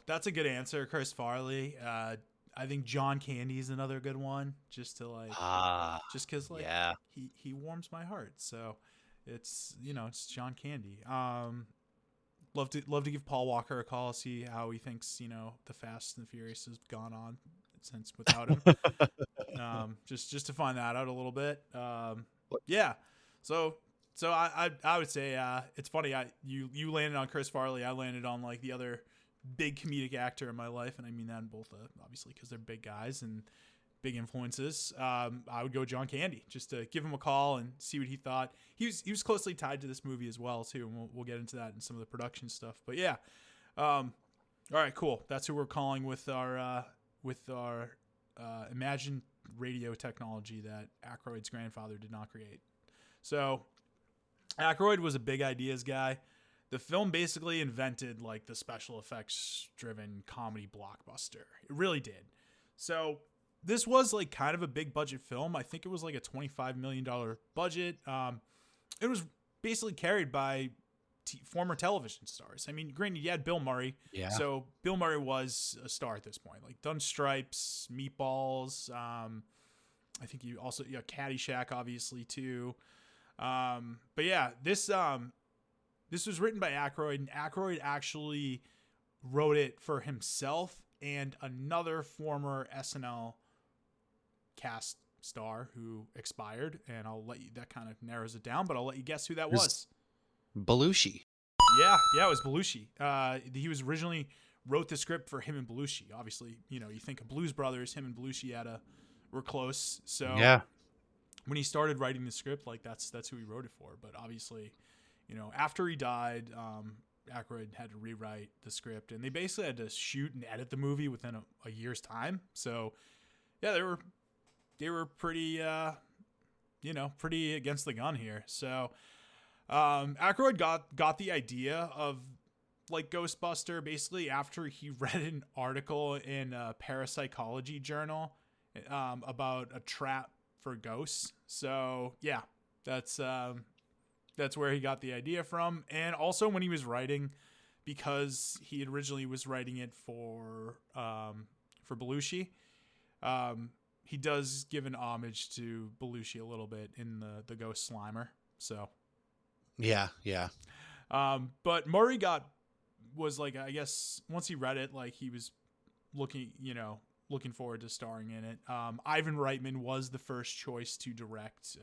That's a good answer. Chris Farley. I think John Candy's another good one. Just to like, just because like, yeah, he warms my heart. So it's it's John Candy. Love to give Paul Walker a call, see how he thinks the Fast and the Furious has gone on since without him. Just to find that out a little bit. Yeah. So I would say it's funny. You landed on Chris Farley. I landed on like the other big comedic actor in my life, and I mean that in both obviously because they're big guys and big influences. I would go John Candy just to give him a call and see what he thought. He was closely tied to this movie as well too, and we'll get into that in some of the production stuff. But yeah, all right, cool. That's who we're calling with our imagined radio technology that Akroyd's grandfather did not create. So Akroyd was a big ideas guy. The film basically invented like the special effects driven comedy blockbuster. It really did. So this was like kind of a big budget film. I think it was like a $25 million budget. It was basically carried by former television stars. I mean, granted, you had Bill Murray. Yeah. So Bill Murray was a star at this point. Like done Stripes, Meatballs. I think you also Caddyshack, obviously too. But yeah, this was written by Akroyd, and Akroyd actually wrote it for himself and another former SNL cast star who expired, and I'll let you, that kind of narrows it down, but I'll let you guess who that was. Belushi. Yeah, it was Belushi. He was originally wrote the script for him and Belushi. Obviously, you think of Blues Brothers, him and Belushi were close. So Yeah. when he started writing the script, like that's who he wrote it for. But obviously, after he died, Akroyd had to rewrite the script, and they basically had to shoot and edit the movie within a year's time. So yeah, they were pretty pretty against the gun here. So Akroyd got the idea of like Ghostbuster basically after he read an article in a parapsychology journal about a trap for ghosts. So yeah, that's where he got the idea from. And also when he was writing, because he had originally was writing it for Belushi, he does give an homage to Belushi a little bit in the Ghost Slimer. So Yeah. but Murray was like, I guess once he read it, like he was looking forward to starring in it. Ivan Reitman was the first choice to direct.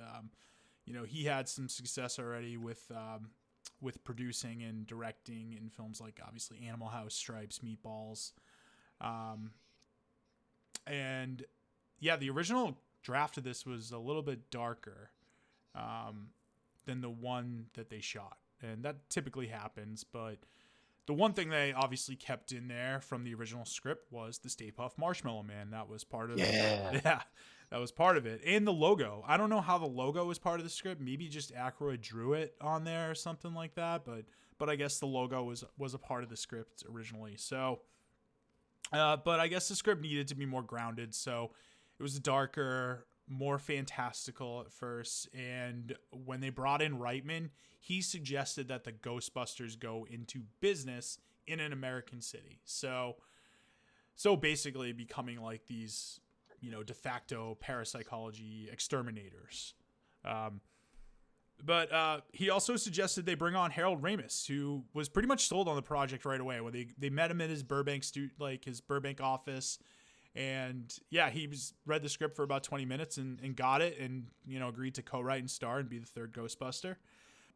He had some success already with producing and directing in films like obviously Animal House, Stripes, Meatballs. And yeah, the original draft of this was a little bit darker than the one that they shot. And that typically happens, but the one thing they obviously kept in there from the original script was the Stay Puft Marshmallow Man. That was part of that was part of it. And the logo. I don't know how the logo was part of the script. Maybe just Akroyd drew it on there or something like that, but I guess the logo was a part of the script originally. So but I guess the script needed to be more grounded, so it was darker, more fantastical at first. And when they brought in Reitman, he suggested that the Ghostbusters go into business in an American city. So basically becoming like these, de facto parapsychology exterminators. But he also suggested they bring on Harold Ramis, who was pretty much sold on the project right away. When they met him at his Burbank his Burbank office. And yeah, he read the script for about 20 minutes and got it and, agreed to co-write and star and be the third Ghostbuster.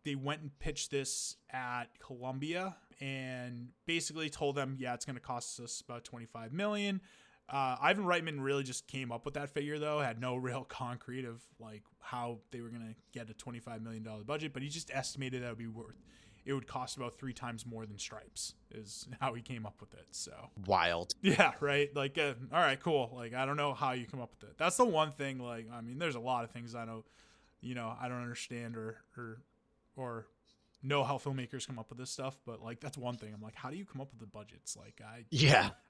They went and pitched this at Columbia and basically told them, yeah, it's going to cost us about $25 million. Ivan Reitman really just came up with that figure, though, had no real concrete of like how they were going to get a $25 million budget, but he just estimated that it would cost about 3 times more than Stripes is how he came up with it. So Wild. Yeah, right. Like, all right, cool. Like, I don't know how you come up with it. That's the one thing. Like, I mean, there's a lot of things I know, I don't understand or know how filmmakers come up with this stuff. But like, that's one thing. I'm like, how do you come up with the budgets? Like,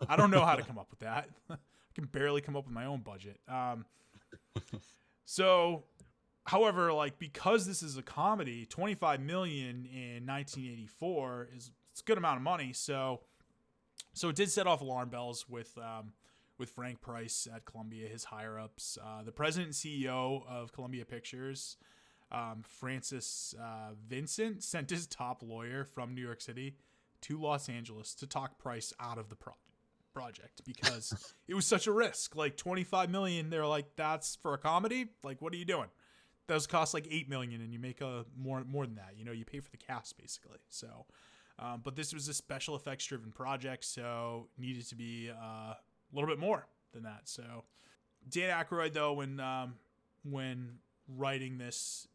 I don't know how to come up with that. I can barely come up with my own budget. So. However, like because this is a comedy, $25 million in 1984 is a good amount of money. So it did set off alarm bells with Frank Price at Columbia, his higher ups, the president and CEO of Columbia Pictures, Francis Vincent, sent his top lawyer from New York City to Los Angeles to talk Price out of the project because it was such a risk. Like $25 million, they're like, that's for a comedy. Like, what are you doing? Those cost like $8 million, and you make more than that. You pay for the cast basically. So, but this was a special effects driven project, so needed to be a little bit more than that. So, Dan Akroyd though, when writing this,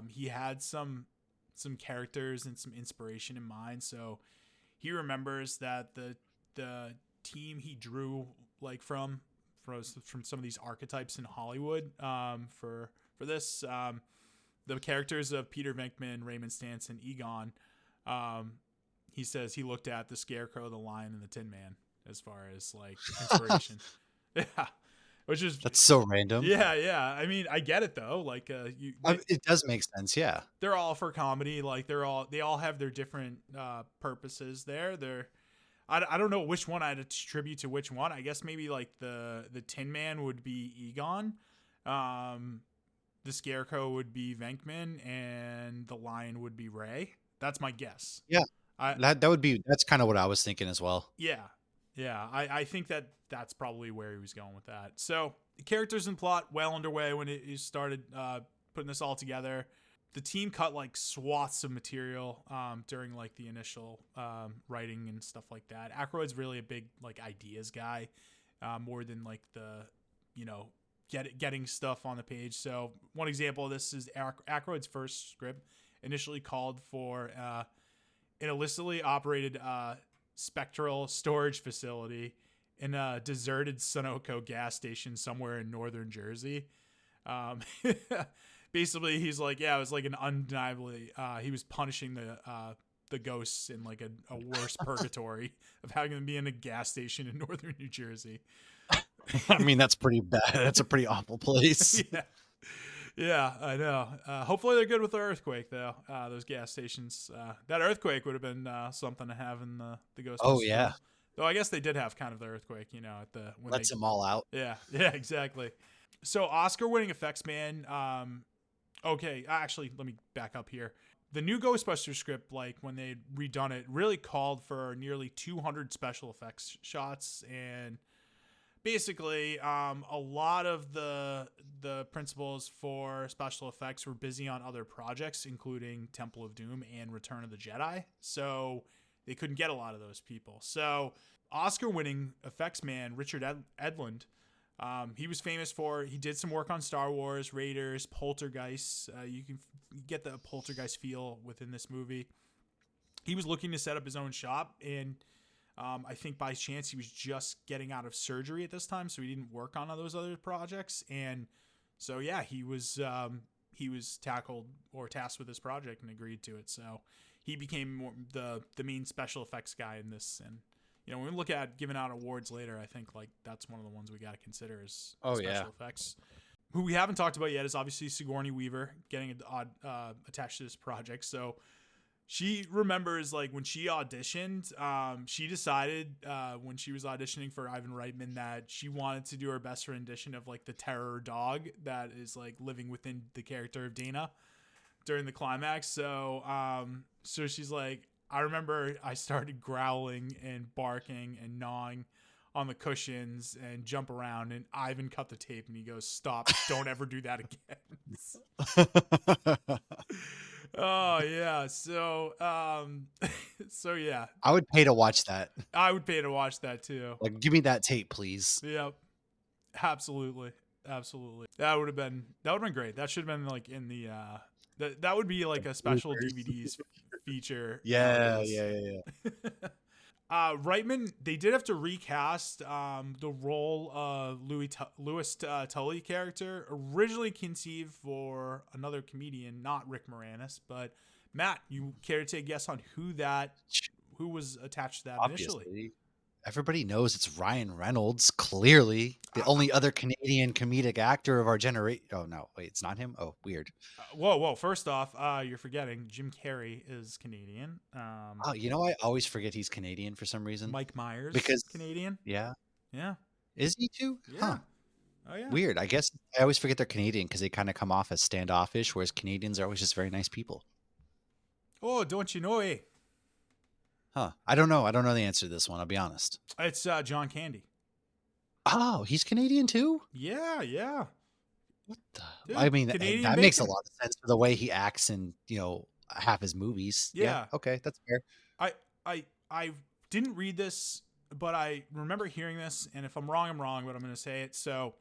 he had some characters and some inspiration in mind. So, he remembers that the team he drew like from some of these archetypes in Hollywood for this, the characters of Peter Venkman, Raymond Stantz, and Egon, he says he looked at the Scarecrow, the Lion, and the Tin Man as far as like inspiration. Yeah, that's so random. Yeah. I mean, I get it though. Like, it does make sense. Yeah, they're all for comedy. Like, they all have their different purposes. I don't know which one I'd attribute to which one. I guess maybe like the Tin Man would be Egon. the Scarecrow would be Venkman and the Lion would be Ray. That's my guess. Yeah. I That's kind of what I was thinking as well. Yeah. Yeah. I think that's probably where he was going with that. So the characters and plot well underway when it started putting this all together. The team cut like swaths of material during like the initial writing and stuff like that. Akroyd's really a big like ideas guy, more than like the, getting stuff on the page. So one example of this is Akroyd's first script initially called for an illicitly operated spectral storage facility in a deserted Sunoco gas station somewhere in northern Jersey. Basically, he's like, yeah, it was like an undeniably, he was punishing the ghosts in like a worse purgatory of having them be in a gas station in northern New Jersey. I mean, that's pretty bad. That's a pretty awful place. Yeah, I know. Hopefully they're good with the earthquake, though. Those gas stations. That earthquake would have been something to have in the Ghostbusters. Oh, yeah. Film. Though I guess they did have kind of the earthquake, at the when Lets them all out. Yeah, exactly. So Oscar-winning effects man. Okay, actually, let me back up here. The new Ghostbusters script, like when they redone it, really called for nearly 200 special effects shots, and basically, a lot of the principals for special effects were busy on other projects, including Temple of Doom and Return of the Jedi. So they couldn't get a lot of those people. So Oscar-winning effects man Richard Edlund, he was famous he did some work on Star Wars, Raiders, Poltergeist. You can get the Poltergeist feel within this movie. He was looking to set up his own shop, and I think by chance he was just getting out of surgery at this time, so he didn't work on those other projects. And so, yeah, he was tasked with this project and agreed to it. So he became the main special effects guy in this. And when we look at giving out awards later, I think like that's one of the ones we got to consider as special effects. Who we haven't talked about yet is obviously Sigourney Weaver getting attached to this project. So she remembers like when she auditioned, she decided when she was auditioning for Ivan Reitman that she wanted to do her best rendition of like the terror dog that is like living within the character of Dana during the climax. So she's like, I remember I started growling and barking and gnawing on the cushions and jump around, and Ivan cut the tape and he goes, "Stop, don't ever do that again." Oh yeah. So yeah. I would pay to watch that. I would pay to watch that too. Like, give me that tape, please. Yep. Absolutely. That would have been great. That should have been like in the that would be like a special DVDs feature. Yeah. Reitman, they did have to recast the role of Louis Tully character, originally conceived for another comedian, not Rick Moranis. But Matt, you care to take a guess on who was attached to that Obviously. initially? Everybody knows it's Ryan Reynolds, clearly the only other Canadian comedic actor of our generation. Oh, no, wait, it's not him? Oh, weird. Whoa. First off, you're forgetting Jim Carrey is Canadian. I always forget he's Canadian for some reason. Mike Myers because Canadian. Yeah. Yeah. Is he too? Yeah. Huh. Oh, yeah. Weird. I guess I always forget they're Canadian because they kind of come off as standoffish, whereas Canadians are always just very nice people. Oh, don't you know, eh? Huh. I don't know. I don't know the answer to this one. I'll be honest. It's John Candy. Oh, he's Canadian too? Yeah. What the? Dude, I mean, Canadian that makes a bacon. lot of sense for the way he acts in, half his movies. Yeah. Okay, that's fair. I didn't read this, but I remember hearing this, and if I'm wrong, I'm wrong, but I'm going to say it. So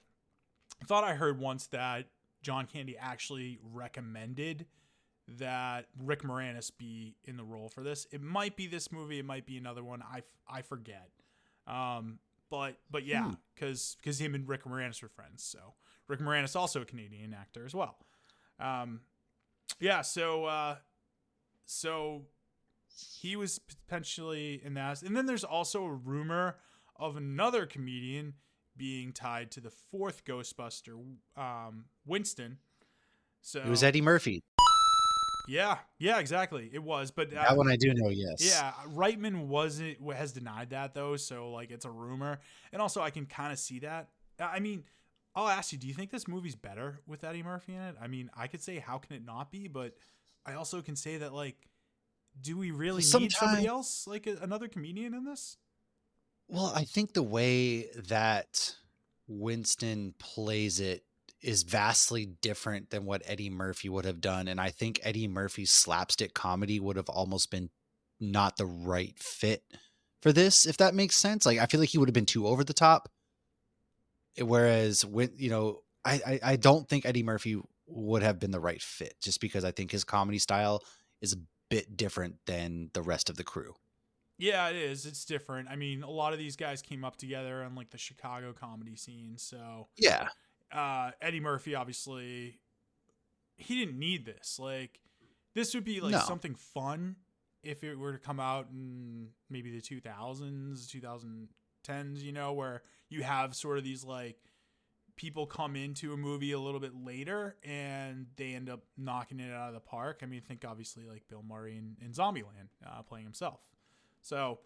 I thought I heard once that John Candy actually recommended that Rick Moranis be in the role for this. It might be this movie, it might be another one. I forget. But yeah, because him and Rick Moranis were friends. So Rick Moranis also a Canadian actor as well. Yeah. So he was potentially in that, and then there's also a rumor of another comedian being tied to the fourth Ghostbuster, Winston. So It was Eddie Murphy. Yeah, exactly. It was, but That one I do know, yes. Yeah, Reitman has denied that though, so like it's a rumor, and also I can kind of see that. I mean, I'll ask you, do you think this movie's better with Eddie Murphy in it? I mean, I could say, how can it not be? But I also can say that, like, do we really need somebody else, like another comedian in this? Well, I think the way that Winston plays it is vastly different than what Eddie Murphy would have done. And I think Eddie Murphy's slapstick comedy would have almost been not the right fit for this, if that makes sense. Like, I feel like he would have been too over the top. Whereas when, I don't think Eddie Murphy would have been the right fit, just because I think his comedy style is a bit different than the rest of the crew. Yeah, it is. It's different. I mean, a lot of these guys came up together on like the Chicago comedy scene. So yeah, Eddie Murphy, obviously, he didn't need this. Like, this would be like something fun if it were to come out in maybe the 2000s, 2010s, where you have sort of these like people come into a movie a little bit later and they end up knocking it out of the park. I mean, think obviously like Bill Murray in Zombieland playing himself. So,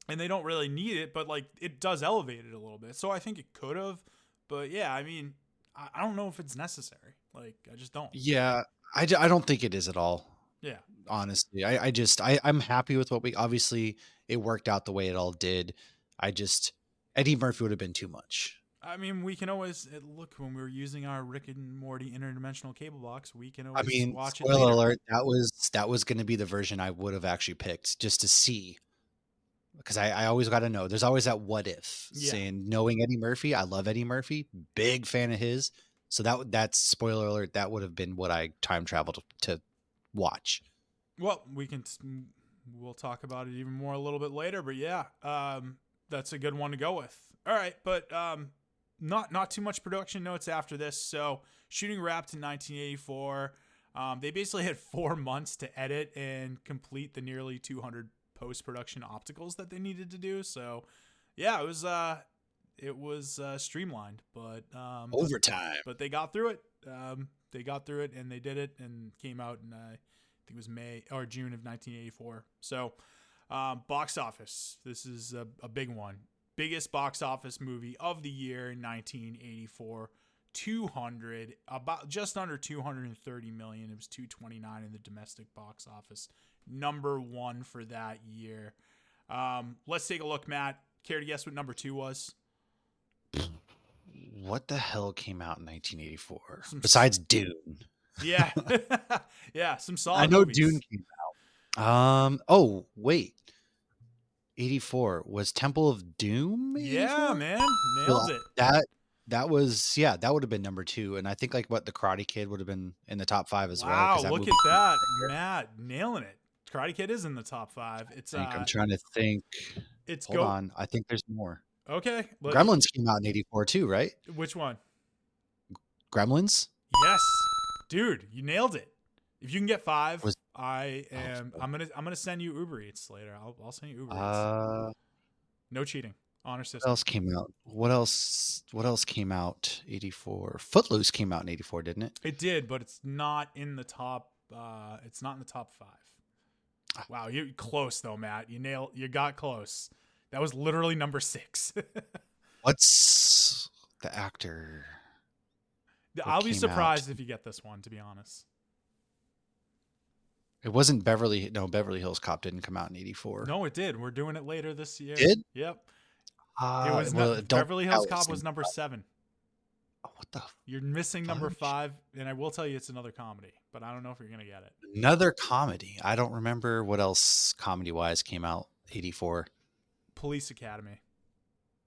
and they don't really need it, but like it does elevate it a little bit. So I think it could have, but yeah, I mean, I don't know if it's necessary. Like, I just don't. Yeah, I don't think it is at all. Yeah. Honestly, I'm happy with what obviously it worked out the way it all did. Eddie Murphy would have been too much. I mean, we can always look when we were using our Rick and Morty interdimensional cable box. We can always watch it later. Spoiler alert, that was going to be the version I would have actually picked just to see, because I always got to know. There's always that what if saying, knowing Eddie Murphy, I love Eddie Murphy, big fan of his. So that's spoiler alert. That would have been what I time traveled to watch. Well, we'll talk about it even more a little bit later, but yeah, that's a good one to go with. All right, but not too much production notes after this. So shooting wrapped in 1984. They basically had 4 months to edit and complete the nearly 200 post-production opticals that they needed to do. So yeah, it was streamlined, but overtime. But they got through it. They got through it and they did it and came out in I think it was May or June of 1984. So box office. This is a big one. Biggest box office movie of the year in 1984, just under 230 million. It was 229 in the domestic box office. Number 1 for that year. Let's take a look, Matt. Care to guess what number 2 was? What the hell came out in 1984 besides Dune? Yeah, yeah, some solid. I know movies. Dune came out. Oh wait. 84 was Temple of Doom. 84? Yeah, man, nailed it. That would have been number 2, and I think like the Karate Kid would have been in the top 5 as well. Wow, look at that, Matt, nailing it. Karate Kid is in the top 5. I'm trying to think. Hold on, I think there's more. Okay, Gremlins came out in 84 too, right? Which one? Gremlins. Yes, dude, you nailed it. If you can get 5, I'm gonna send you Uber Eats later. I'll send you Uber Eats. No cheating. Honor system. What else came out? What else came out? 84. Footloose came out in 84, didn't it? It did, but it's not in the top. It's not in the top 5. Wow, you're close though, Matt. You got close. That was literally number 6. What's the actor? I'll be surprised if you get this one, to be honest. It wasn't Beverly Hills Cop didn't come out in 84. No, it did. We're doing it later this year. Did? Yep. It was Beverly Hills Cop was number 7. Oh, what the? You're missing number 5, and I will tell you it's another comedy, but I don't know if you're gonna get it. Another comedy. I don't remember what else comedy-wise came out 84. Police Academy.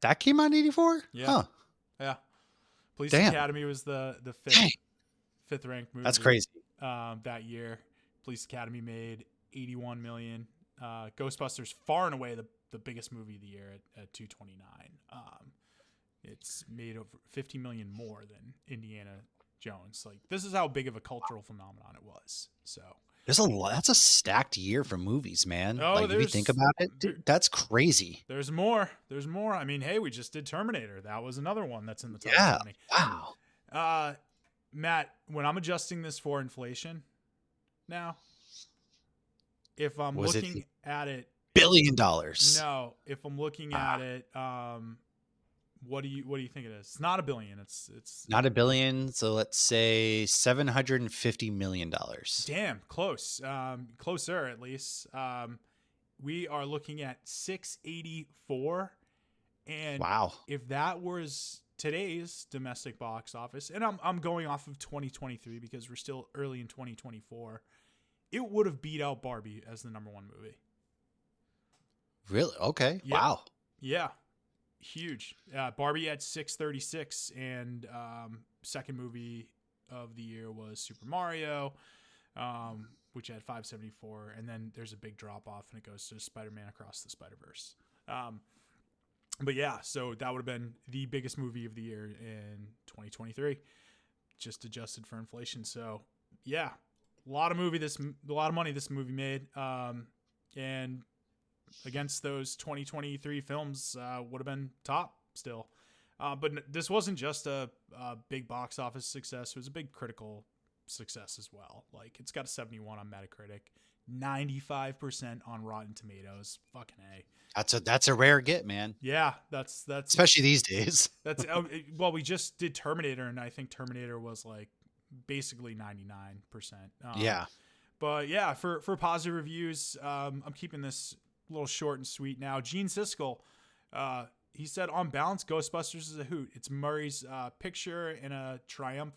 That came out in 84? Yeah. Huh. Yeah. Police Academy was the fifth ranked movie. That's crazy. That year, Police Academy made 81 million. Ghostbusters, far and away the biggest movie of the year at 229. It's made over 50 million more than Indiana Jones. Like, this is how big of a cultural phenomenon it was. So there's a lot. That's a stacked year for movies, man. Oh, like, if you think about it, dude, that's crazy. There's more. I mean, hey, we just did Terminator. That was another one that's in the top 20. Wow. Matt, when I'm adjusting this for inflation now, if I'm looking at it $1 billion. No, if I'm looking at it What do you think it is? It's not a billion. It's Not a billion. So let's say $750 million. damn close. Closer at least. We are looking at 684. And Wow. if that was today's domestic box office, and I'm going off of 2023 because we're still early in 2024, it would have beat out Barbie as the #1 movie. Really? Okay. Yeah. Wow. Yeah. Huge. Barbie had 636, and second movie of the year was Super Mario, which had 574, and then there's a big drop off, and it goes to Spider-Man Across the Spider-Verse. But yeah, so that would have been the biggest movie of the year in 2023, just adjusted for inflation. So yeah, a lot of money this movie made, and against those 2023 films would have been top still. But this wasn't just a big box office success. It was a big critical success as well. Like, it's got a 71 on Metacritic, 95% on Rotten Tomatoes. Fucking A. That's a rare get, man. Yeah, that's Especially these days. That's well, we just did Terminator, and I think Terminator was like basically 99%. Yeah. But yeah, for positive reviews, I'm keeping this a little short and sweet now. Gene Siskel, he said, on balance, Ghostbusters is a hoot. It's Murray's picture in a triumph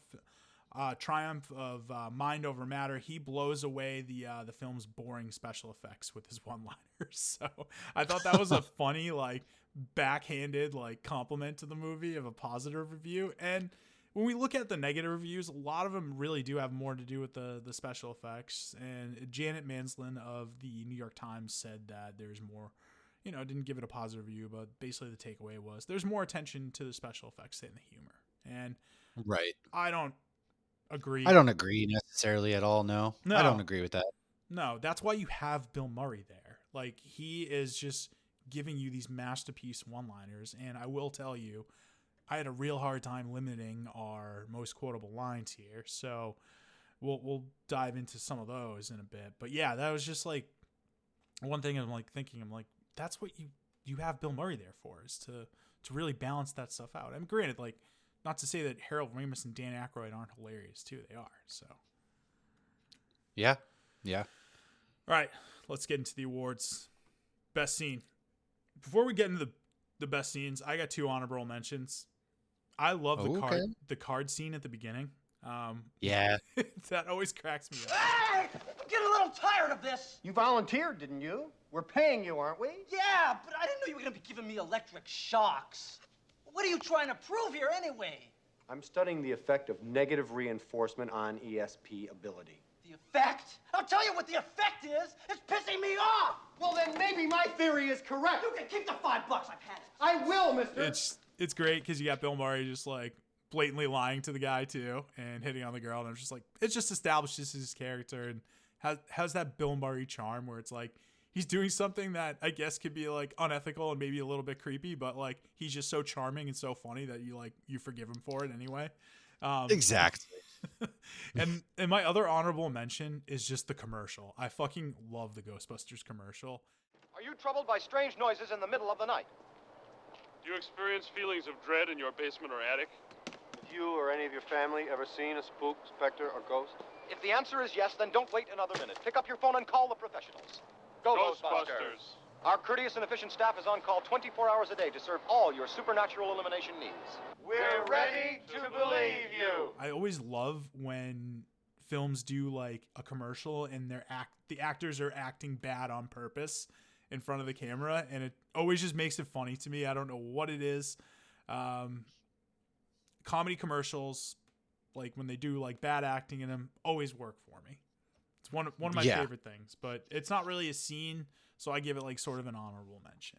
of mind over matter. He blows away the film's boring special effects with his one-liners. So I thought that was a funny, like, backhanded, like, compliment to the movie of a positive review. And when we look at the negative reviews, a lot of them really do have more to do with the special effects. And Janet Manslin of the New York Times said that there's more, didn't give it a positive review, but basically the takeaway was there's more attention to the special effects than the humor. And Right. I don't agree. I don't agree necessarily at all. No, I don't agree with that. No, that's why you have Bill Murray there. Like, he is just giving you these masterpiece one-liners. And I will tell you, I had a real hard time limiting our most quotable lines here. So we'll dive into some of those in a bit. But yeah, that was just like one thing I'm like, that's what you have Bill Murray there for, is to really balance that stuff out. I mean, granted, like, not to say that Harold Ramis and Dan Akroyd aren't hilarious too. They are. So yeah. Yeah. All right, let's get into the awards. Best scene. Before we get into the best scenes, I got 2 honorable mentions. I love the card scene at the beginning. Yeah. That always cracks me up. Hey! I'm getting a little tired of this. You volunteered, didn't you? We're paying you, aren't we? Yeah, but I didn't know you were going to be giving me electric shocks. What are you trying to prove here anyway? I'm studying the effect of negative reinforcement on ESP ability. The effect? I'll tell you what the effect is. It's pissing me off. Well, then maybe my theory is correct. You can keep the $5. I've had it. I will, mister. It's great because you got Bill Murray just like blatantly lying to the guy too and hitting on the girl, and I'm just like, it just establishes his character and has that Bill Murray charm where it's like he's doing something that I guess could be like unethical and maybe a little bit creepy, but like he's just so charming and so funny that you forgive him for it anyway. Exactly. And my other honorable mention is just the commercial. I fucking love the Ghostbusters commercial. Are you troubled by strange noises in the middle of the night? Do you experience feelings of dread in your basement or attic? Have you or any of your family ever seen a spook, specter, or ghost? If the answer is yes, then don't wait another minute. Pick up your phone and call the professionals. Go Ghostbusters. Our courteous and efficient staff is on call 24 hours a day to serve all your supernatural elimination needs. We're ready to believe you. I always love when films do like a commercial and the actors are acting bad on purpose in front of the camera, and it always just makes it funny to me. I don't know what it is. Comedy commercials, like when they do like bad acting in them, always work for me. It's one of my favorite things, but it's not really a scene, so I give it like sort of an honorable mention.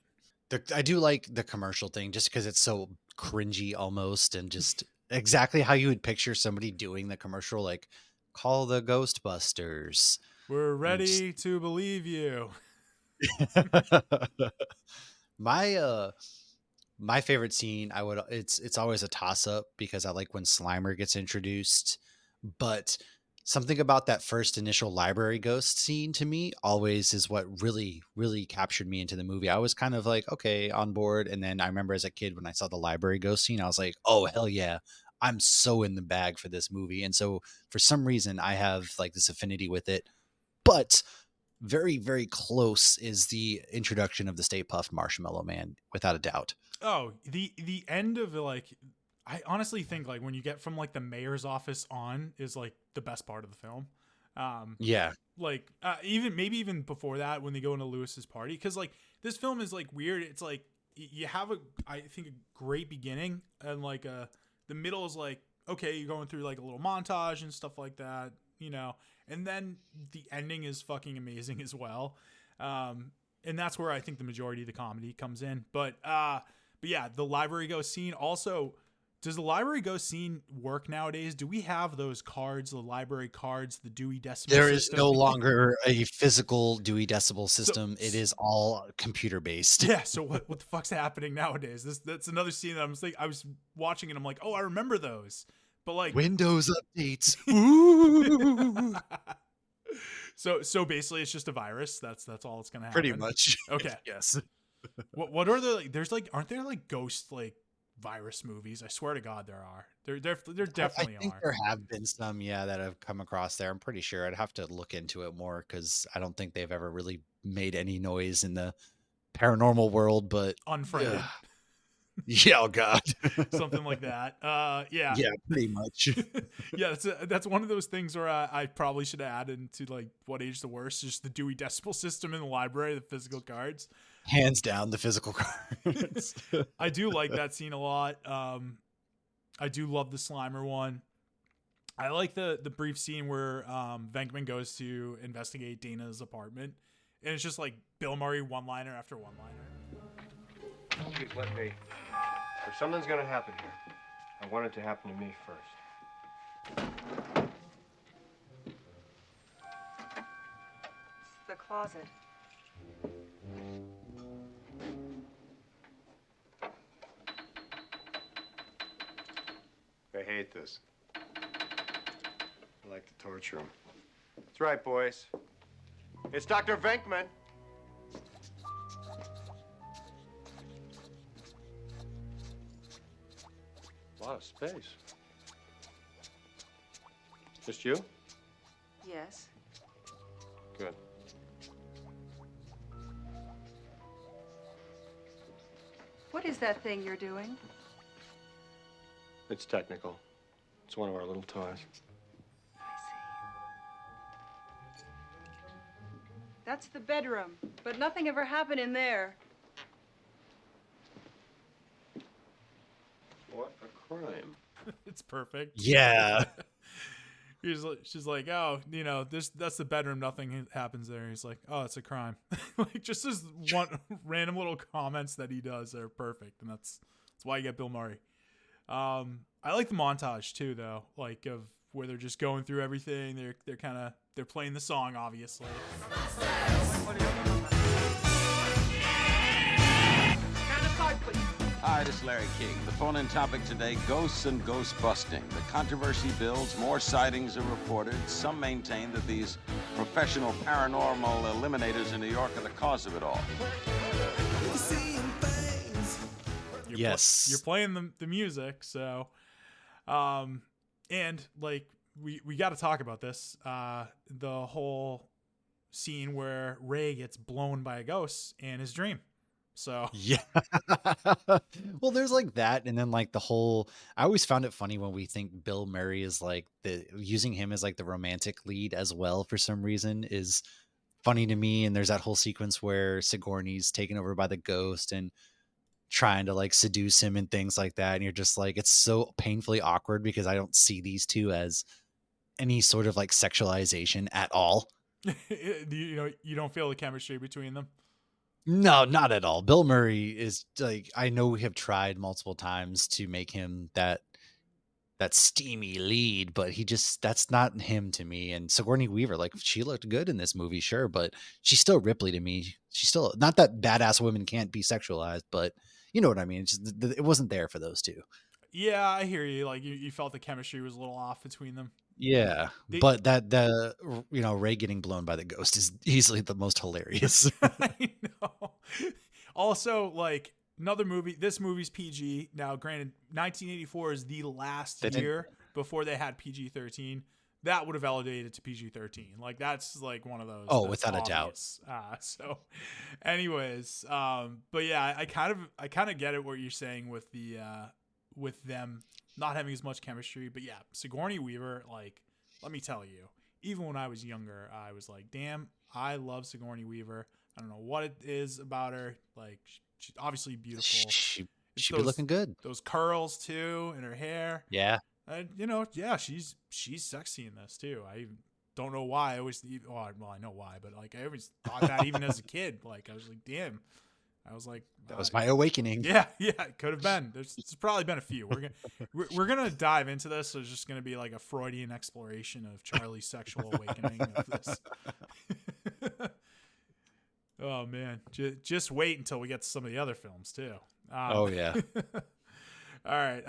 I do like the commercial thing just because it's so cringy almost, and just exactly how you would picture somebody doing the commercial, like, call the Ghostbusters. We're ready to believe you. My favorite scene, it's always a toss up because I like when Slimer gets introduced, but Something about that first initial library ghost scene to me always is what really, really captured me into the movie. I was kind of like, okay, on board. And then I remember as a kid when I saw the library ghost scene, I was like, oh, hell yeah, I'm so in the bag for this movie. And so for some reason, I have like this affinity with it. But very, very close is the introduction of the Stay Puft Marshmallow Man, without a doubt. Oh, the end of like, I honestly think like when you get from like the mayor's office on is like the best part of the film. Yeah. Like maybe even before that when they go into Lewis's party, because like this film is like weird. It's like you have I think a great beginning, and like the middle is like, okay, you're going through like a little montage and stuff like that, you know, and then the ending is fucking amazing as well. And that's where I think the majority of the comedy comes in. But yeah, the library ghost scene also. Does the library ghost scene work nowadays? Do we have those cards, the library cards, the Dewey Decimal There System? is no longer a physical Dewey Decimal System. It is all computer based. Yeah. So what the fuck's happening nowadays? That's another scene that I was watching and I'm like, oh, I remember those. But like Windows updates. Ooh. So basically it's just a virus. That's all it's gonna happen. Pretty much. Okay. Yes. What are the like? There's like, aren't there like ghost like virus movies? I swear to God, there are. There definitely I think are. there have been some, that have come across there. I'm pretty sure. I'd have to look into it more because I don't think they've ever really made any noise in the paranormal world. But Unfriended. yeah, oh god, Something like that. Yeah. Yeah, pretty much. Yeah, that's one of those things where I probably should have added to like what age the worst, just the Dewey Decimal System in the library, the physical cards. Hands down, the physical cards. I do like that scene a lot. I do love the Slimer one. I like the brief scene where Venkman goes to investigate Dana's apartment, and it's just like Bill Murray one-liner after one-liner. Please let me. If something's gonna happen here, I want it to happen to me first. The closet. I hate this. I like to torture him. That's right, boys. It's Dr. Venkman. A lot of space. Just you? Yes. Good. What is that thing you're doing? It's technical. It's one of our little toys. I see. That's the bedroom, but nothing ever happened in there. What a crime. It's perfect. Yeah. She's like, oh, that's the bedroom. Nothing happens there. He's like, oh, it's a crime. Like just this one random little comments that he does are perfect, and that's why you get Bill Murray. I like the montage too, though, like of where they're just going through everything. They're playing the song, obviously. Hi, this is Larry King. The phone-in topic today, ghosts and ghost busting. The controversy builds, more sightings are reported. Some maintain that these professional paranormal eliminators in New York are the cause of it all. Yes. You're playing the music, so and like we got to talk about this. The whole scene where Ray gets blown by a ghost in his dream. So yeah. Well, there's like that, and then like the whole. I always found it funny when we think Bill Murray is like using him as like the romantic lead as well for some reason is funny to me. And there's that whole sequence where Sigourney's taken over by the ghost and trying to like seduce him and things like that, and you're just like, it's so painfully awkward because I don't see these two as any sort of like sexualization at all. you don't feel the chemistry between them. No, not at all. Bill Murray is like, I know we have tried multiple times to make him that steamy lead, but that's not him to me. And Sigourney Weaver, like, she looked good in this movie, sure, but she's still Ripley to me. She's still not that badass women can't be sexualized, but you know what I mean. It wasn't there for those two. Yeah, I hear you. Like you felt the chemistry was a little off between them. Yeah, They- but Ray getting blown by the ghost is easily the most hilarious. I know. Also, like another movie. This movie's PG. Now, granted, 1984 is the last They didn't- year before they had PG-13. That would have elevated to PG-13. Like that's like one of those. Oh, that's without a doubt. doubt. So, anyways, but yeah, I kind of get it what you're saying with the with them not having as much chemistry. But yeah, Sigourney Weaver, like, let me tell you, even when I was younger, I was like, damn, I love Sigourney Weaver. I don't know what it is about her. Like, she's obviously beautiful. She It's be looking good. Those curls too, and her hair. Yeah. Yeah, she's sexy in this too. I don't know why. I always, well, I know why, but like I always thought that even as a kid. Like I was like, damn. I was like, That was my awakening. Yeah, it could have been. There's probably been a few. We're gonna dive into this. So it's just gonna be like a Freudian exploration of Charlie's sexual awakening of this. Oh man, just wait until we get to some of the other films too. Oh yeah. All right.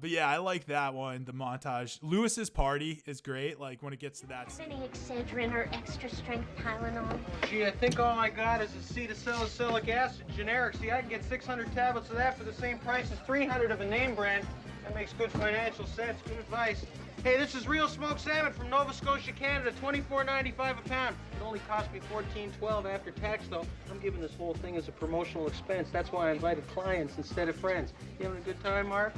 But yeah, I like that one. The montage. Lewis's party is great. Like when it gets to that. Any Excedrin or extra strength Tylenol? Gee, I think all I got is acetylsalicylic acid, generic. See, I can get 600 tablets of that for the same price as 300 of a name brand. That makes good financial sense. Good advice. Hey, this is real smoked salmon from Nova Scotia, Canada. $24.95 a pound. It only cost me $14.12 after tax, though. I'm giving this whole thing as a promotional expense. That's why I invited clients instead of friends. You having a good time, Mark?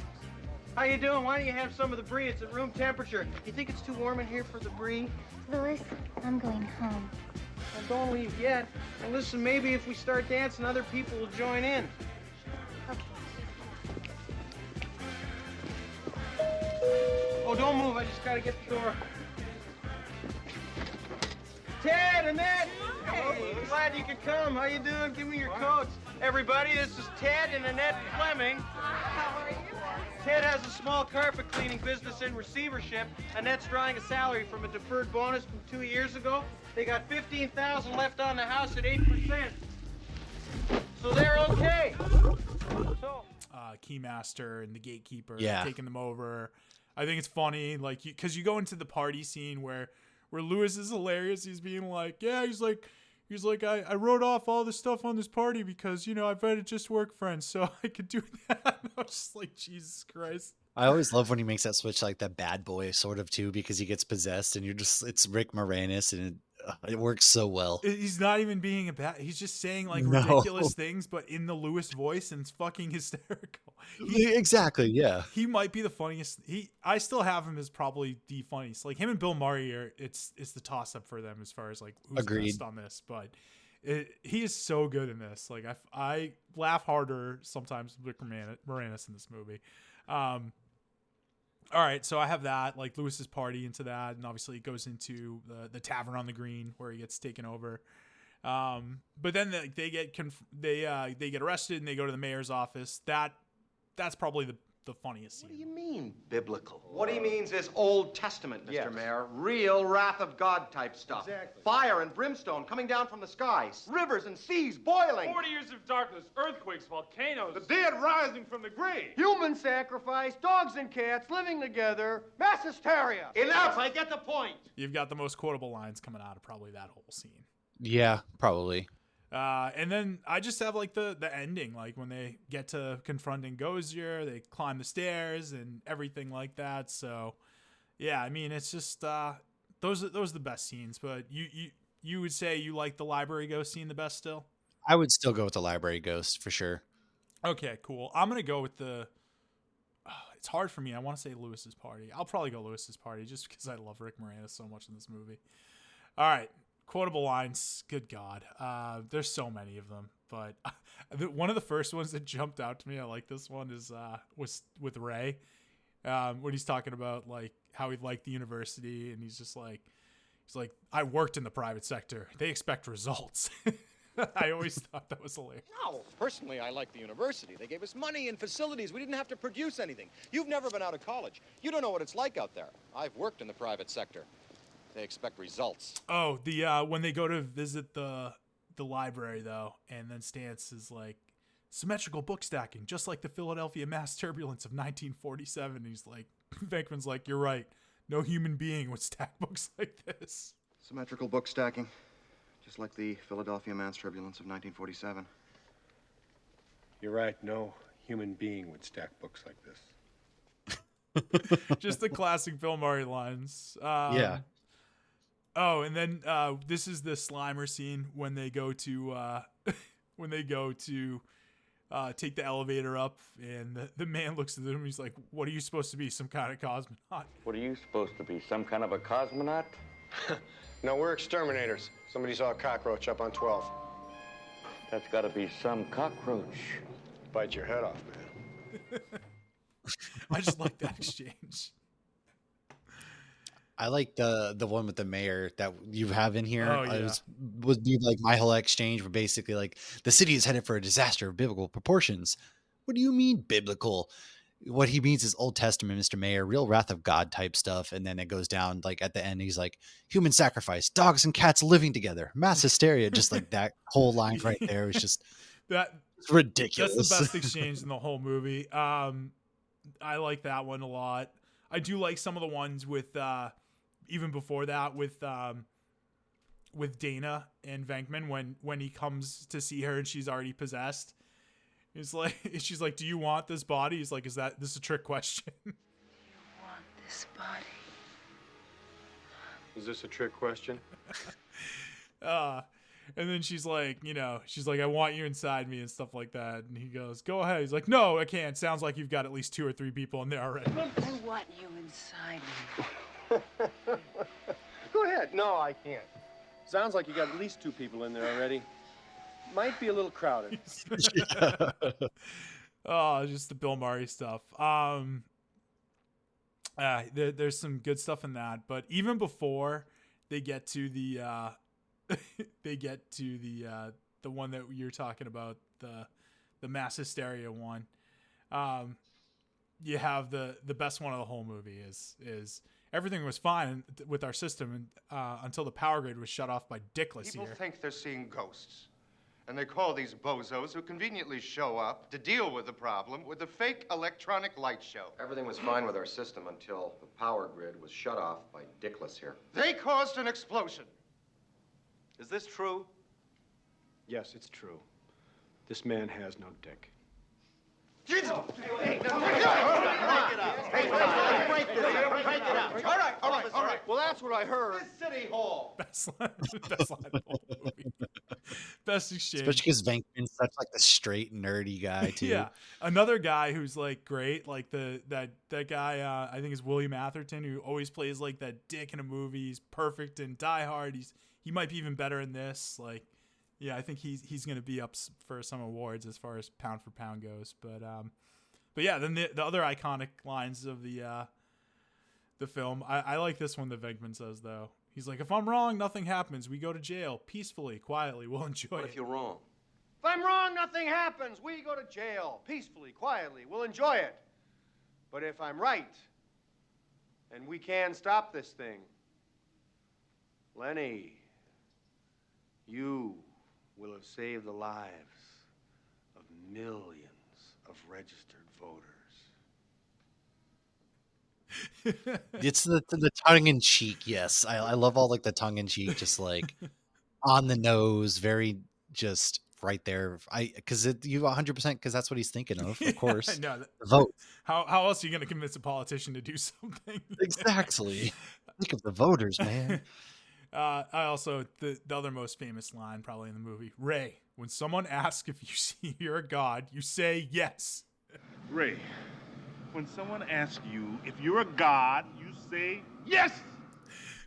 How you doing? Why don't you have some of the brie? It's at room temperature. You think it's too warm in here for the brie? Louis, I'm going home. Well, don't leave yet. And listen, maybe if we start dancing, other people will join in. Okay. Oh, don't move. I just gotta get the door. Ted, Annette! Hey, glad you could come. How you doing? Give me your coats. Everybody, this is Ted and Annette Fleming. How are you? Ted has a small carpet cleaning business in receivership. Annette's drawing a salary from a deferred bonus from 2 years ago. They got $15,000 left on the house at 8%. So they're okay. So Keymaster and the gatekeeper Yeah. taking them over. I think it's funny, like, because you go into the party scene where Lewis is hilarious. He's being like, yeah, he's like, I wrote off all the stuff on this party because, I invited just work friends, so I could do that. I was just like, Jesus Christ. I always love when he makes that switch, like that bad boy sort of too, because he gets possessed and it's Rick Moranis and it works so well. He's not even being he's just saying like No. ridiculous things, but in the Lewis voice, and it's fucking hysterical. Exactly. Yeah. He might be the funniest. I still have him as probably the funniest. Like him and Bill Murray it's the toss up for them as far as like who's the Agreed. best on this. But he is so good in this. Like I laugh harder sometimes with Moranis in this movie. All right, so I have that, like Lewis's party into that, and obviously it goes into the tavern on the green where he gets taken over. But then they get arrested and they go to the mayor's office. That's probably the funniest scene. What do you mean, biblical? What he means is Old Testament, Mr. Mayor. Real wrath of God type stuff. Exactly. Fire and brimstone coming down from the skies. Rivers and seas boiling. 40 years of darkness, earthquakes, volcanoes. The dead rising from the grave. human sacrifice, dogs and cats living together, mass hysteria. Enough, I get the point. You've got the most quotable lines coming out of probably that whole scene. Yeah, probably. And then I just have like the ending, like when they get to confronting Gozier, they climb the stairs and everything like that. So yeah, I mean, it's just those are the best scenes. But you would say you like the library ghost scene the best still? I would still go with the library ghost for sure. Okay, cool. I'm gonna go with it's hard for me. I want to say Lewis's party. I'll probably go Lewis's party just because I love Rick Moranis so much in this movie. All right. Quotable lines, good God. There's so many of them, but one of the first ones that jumped out to me, I like this one, was with Ray, when he's talking about like how he liked the university, and he's like, I worked in the private sector. They expect results. I always thought that was hilarious. No, personally, I like the university. They gave us money and facilities. We didn't have to produce anything. You've never been out of college. You don't know what it's like out there. I've worked in the private sector. They expect results. Oh, when they go to visit the library though, and then Stantz is like, symmetrical book stacking, just like the Philadelphia mass turbulence of 1947. And he's like, Venkman's like, you're right. No human being would stack books like this. Symmetrical book stacking, just like the Philadelphia mass turbulence of 1947. You're right. No human being would stack books like this. Just the classic Bill Murray lines. Yeah. Oh, and then this is the Slimer scene when they go to take the elevator up, and the man looks at them. He's like, "What are you supposed to be? Some kind of cosmonaut?" What are you supposed to be? Some kind of a cosmonaut? No, we're exterminators. Somebody saw a cockroach up on 12. That's got to be some cockroach. Bite your head off, man. I just like that exchange. I like the one with the mayor that you have in here. Oh, yeah. It would be like my whole exchange where basically like the city is headed for a disaster of biblical proportions. What do you mean biblical? What he means is Old Testament, Mr. Mayor, real wrath of God type stuff. And then it goes down like at the end, he's like human sacrifice, dogs and cats living together, mass hysteria. Just like that whole line right there was just It's ridiculous. That's the best exchange in the whole movie. I like that one a lot. I do like some of the ones with even before that with Dana and Venkman when he comes to see her and she's already possessed. It's like she's like, "Do you want this body?" He's like, "Is this a trick question?" Want this body? Is this a trick question? And then she's like, "I want you inside me," and stuff like that. And he goes, "Go ahead." He's like, "No, I can't. Sounds like you've got at least 2 or 3 people in there already." I want you inside me. Go ahead. No, I can't. Sounds like you got at least 2 people in there already. Might be a little crowded. Oh, just the Bill Murray stuff. There's some good stuff in that, but even before they get to the the one that you're talking about, the mass hysteria one, you have the best one of the whole movie is everything was fine with our system until the power grid was shut off by Dickless People here. think they're seeing ghosts. And they call these bozos who conveniently show up to deal with the problem with a fake electronic light show. Everything was fine with our system until the power grid was shut off by Dickless here. They caused an explosion. Is this true? Yes, it's true. This man has no dick. Break it up. All right. Well, that's what I heard. This City Hall. Best line of the whole movie. Best exchange. Especially because Venkman's such like the straight nerdy guy too. Yeah, another guy who's like great, like that guy. I think is William Atherton, who always plays like that dick in a movie. He's perfect in Die Hard. He might be even better in this. Like, yeah, I think he's gonna be up for some awards as far as pound for pound goes. But yeah, then the other iconic lines of the film. I like this one that Venkman says though. He's like, "If I'm wrong, nothing happens. We go to jail peacefully, quietly. We'll enjoy it." What if you're wrong? If I'm wrong, nothing happens. We go to jail peacefully, quietly. We'll enjoy it. But if I'm right, and we can stop this thing, Lenny, you will have saved the lives of millions of registered voters. It's the tongue in cheek. Yes, I love all like the tongue in cheek, just like on the nose, very just right there. Because you 100% because that's what he's thinking of course. No, the vote. How else are you gonna convince a politician to do something? Exactly. Think of the voters, man. I also the other most famous line probably in the movie. Ray, when someone asks if you see you're a god, you say yes. Ray, when someone asks you if you're a god, you say yes.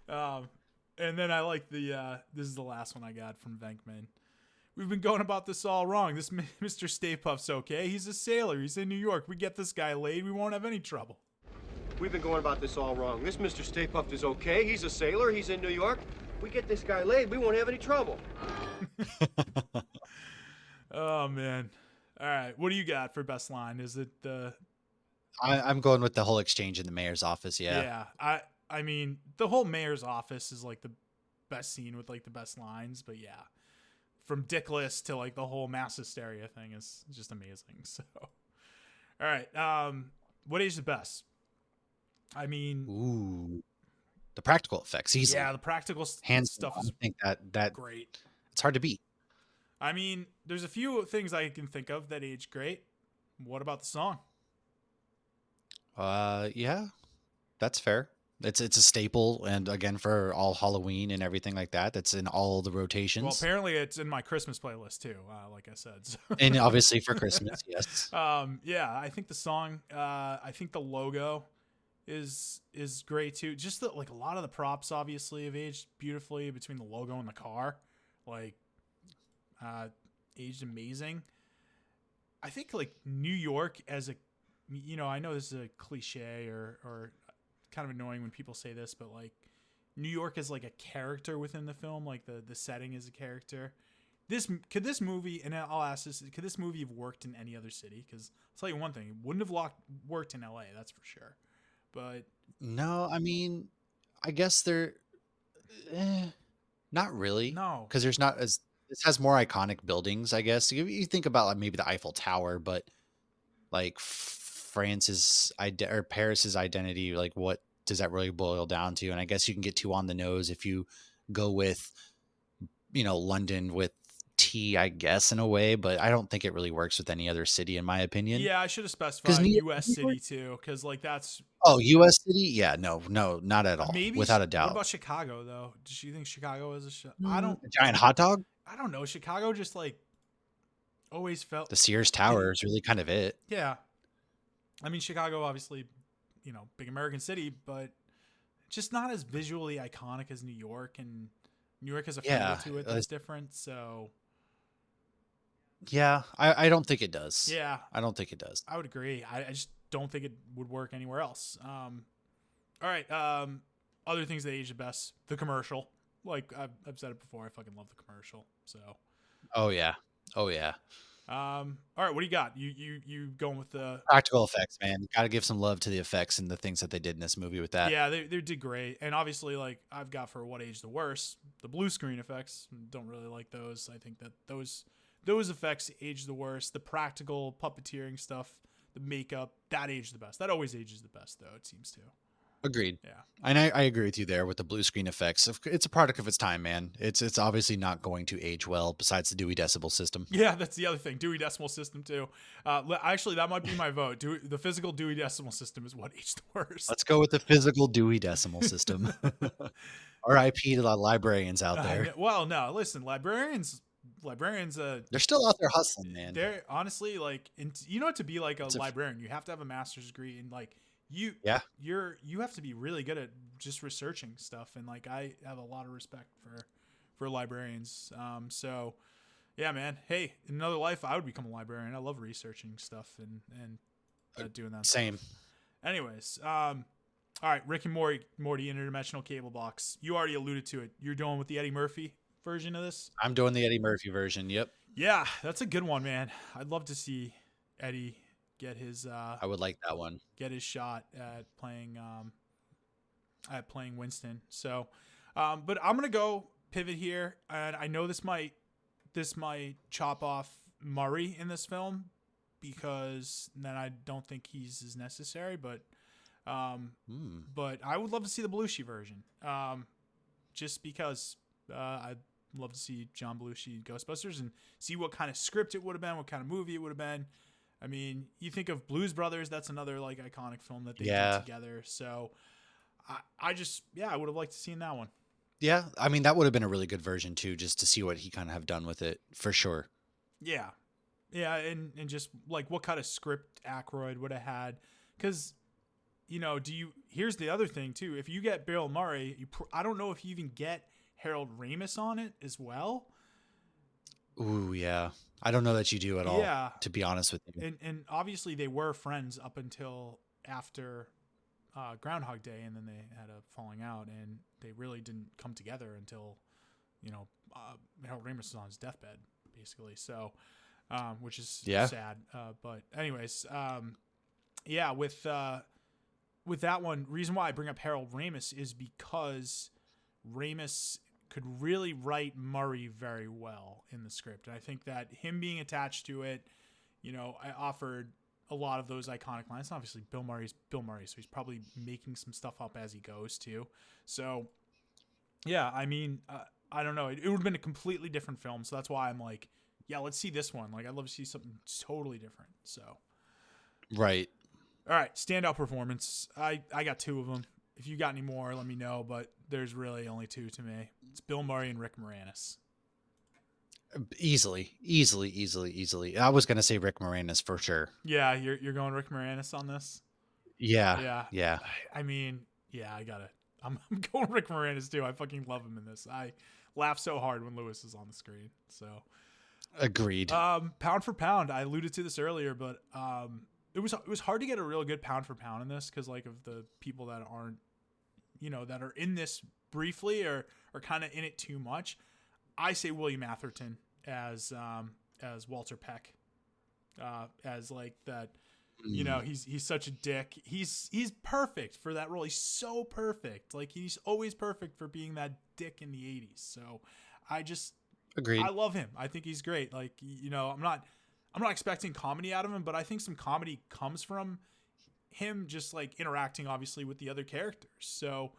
And then I like this is the last one I got from Venkman. We've been going about this all wrong. This Mr. Stay Puft's okay. He's a sailor. He's in New York. We get this guy laid. We won't have any trouble. We've been going about this all wrong. This Mr. Stay Puft is okay. He's a sailor. He's in New York. We get this guy laid. We won't have any trouble. Oh, man. All right. What do you got for best line? Is it the... I'm going with the whole exchange in the mayor's office. Yeah. I mean, the whole mayor's office is like the best scene with like the best lines. But yeah, from Dickless to like the whole mass hysteria thing is just amazing. So, all right, what age is the best? I mean, ooh, the practical effects, easily. Yeah, the practical hands stuff down, is I think that great. It's hard to beat. I mean, there's a few things I can think of that age great. What about the song? Yeah, that's fair. It's a staple, and again for all Halloween and everything like that. That's in all the rotations. Well, apparently it's in my Christmas playlist too. Like I said, so. And obviously for Christmas, yes. Yeah, I think the song. I think the logo is great too. Just like a lot of the props obviously have aged beautifully between the logo and the car, like aged amazing. I think like New York as a, I know this is a cliche or kind of annoying when people say this, but like New York is like a character within the film, like the setting is a character. Could this movie, and I'll ask this, could this movie have worked in any other city? Because I'll tell you one thing, it wouldn't have worked in LA, that's for sure. But no, I mean, I guess they're not really. No, because there's not as this has more iconic buildings. I guess you think about like maybe the Eiffel Tower, but like France's or Paris's identity, like what does that really boil down to? And I guess you can get too on the nose if you go with, London with T, I guess, in a way, but I don't think it really works with any other city, in my opinion. Yeah, I should have specified U.S. city too, because like that's. Oh, U.S. city? Yeah, no, not at all. Maybe without a doubt. What about Chicago though? Does you think Chicago is I don't. A giant hot dog? I don't know. Chicago just like always felt the Sears Tower is really kind of it. Yeah, I mean Chicago, obviously, big American city, but just not as visually iconic as New York, and New York has a feel to it that's different. So. Yeah, I don't think it does. Yeah. I don't think it does. I would agree. I just don't think it would work anywhere else. All right. Other things that age the best. The commercial. Like I've said it before. I fucking love the commercial. So. Oh yeah. All right. What do you got? You going with the practical effects, man. Got to give some love to the effects and the things that they did in this movie with that. Yeah, they did great. And obviously, like I've got for what age the worst, the blue screen effects. Don't really like those. I think that those effects age the worst. The practical puppeteering stuff, the makeup, that aged the best. That always ages the best, though, it seems to. Agreed. Yeah. And I agree with you there with the blue screen effects. It's a product of its time, man. It's obviously not going to age well besides the Dewey Decimal System. Yeah, that's the other thing. Dewey Decimal System, too. Actually, that might be my vote. The physical Dewey Decimal System is what aged the worst. Let's go with the physical Dewey Decimal System. R.I.P. to the librarians out there. Well, no, listen, librarians they're still out there hustling, man. They're honestly like, to be like a librarian, you have to have a master's degree, and like you have to be really good at just researching stuff, and like I have a lot of respect for librarians. So yeah, man. Hey, in another life I would become a librarian. I love researching stuff and doing that. Same. Stuff. Anyways, all right, Rick and Morty Interdimensional Cable Box. You already alluded to it. You're going with the Eddie Murphy version of this? I'm doing the Eddie Murphy version. Yep. Yeah, that's a good one, man. I'd love to see Eddie get his I would like that one. Get his shot at playing Winston. So but I'm going to go pivot here, and I know this might chop off Murray in this film because then I don't think he's as necessary, but I would love to see the Belushi version. Just because I'd love to see John Belushi Ghostbusters and see what kind of script it would have been, what kind of movie it would have been. I mean, you think of Blues Brothers, that's another like iconic film that they did together. So I would have liked to see that one. Yeah, I mean, that would have been a really good version too, just to see what he kind of have done with it for sure. Yeah. Yeah, and just like what kind of script Akroyd would have had. Because, here's the other thing too. If you get Bill Murray, I don't know if you even get Harold Ramis on it as well. Ooh, yeah. I don't know that you do at all, to be honest with you. And obviously they were friends up until after Groundhog Day, and then they had a falling out, and they really didn't come together until, Harold Ramis was on his deathbed, basically. So, which is sad. But anyways, with that one, reason why I bring up Harold Ramis is because Ramis could really write Murray very well in the script. And I think that him being attached to it, I offered a lot of those iconic lines. Obviously, Bill Murray's Bill Murray, so he's probably making some stuff up as he goes too. So, yeah, I mean, I don't know. It would have been a completely different film, so that's why I'm like, yeah, let's see this one. Like, I'd love to see something totally different. So, Right. all right, standout performance. I got 2 of them. If you got any more, let me know. But there's really only 2 to me. It's Bill Murray and Rick Moranis. Easily. I was gonna say Rick Moranis for sure. Yeah, you're going Rick Moranis on this. Yeah. I mean, yeah, I'm going Rick Moranis too. I fucking love him in this. I laugh so hard when Lewis is on the screen. So, Agreed. Pound for pound. I alluded to this earlier, but it was hard to get a real good pound for pound in this because like of the people that aren't, that are in this briefly or are kind of in it too much. I say William Atherton as Walter Peck, as like that. He's such a dick. He's perfect for that role. He's so perfect. Like he's always perfect for being that dick in the 80s. So I just Agreed. I love him. I think he's great. Like I'm not expecting comedy out of him, but I think some comedy comes from him just like interacting obviously with the other characters. So,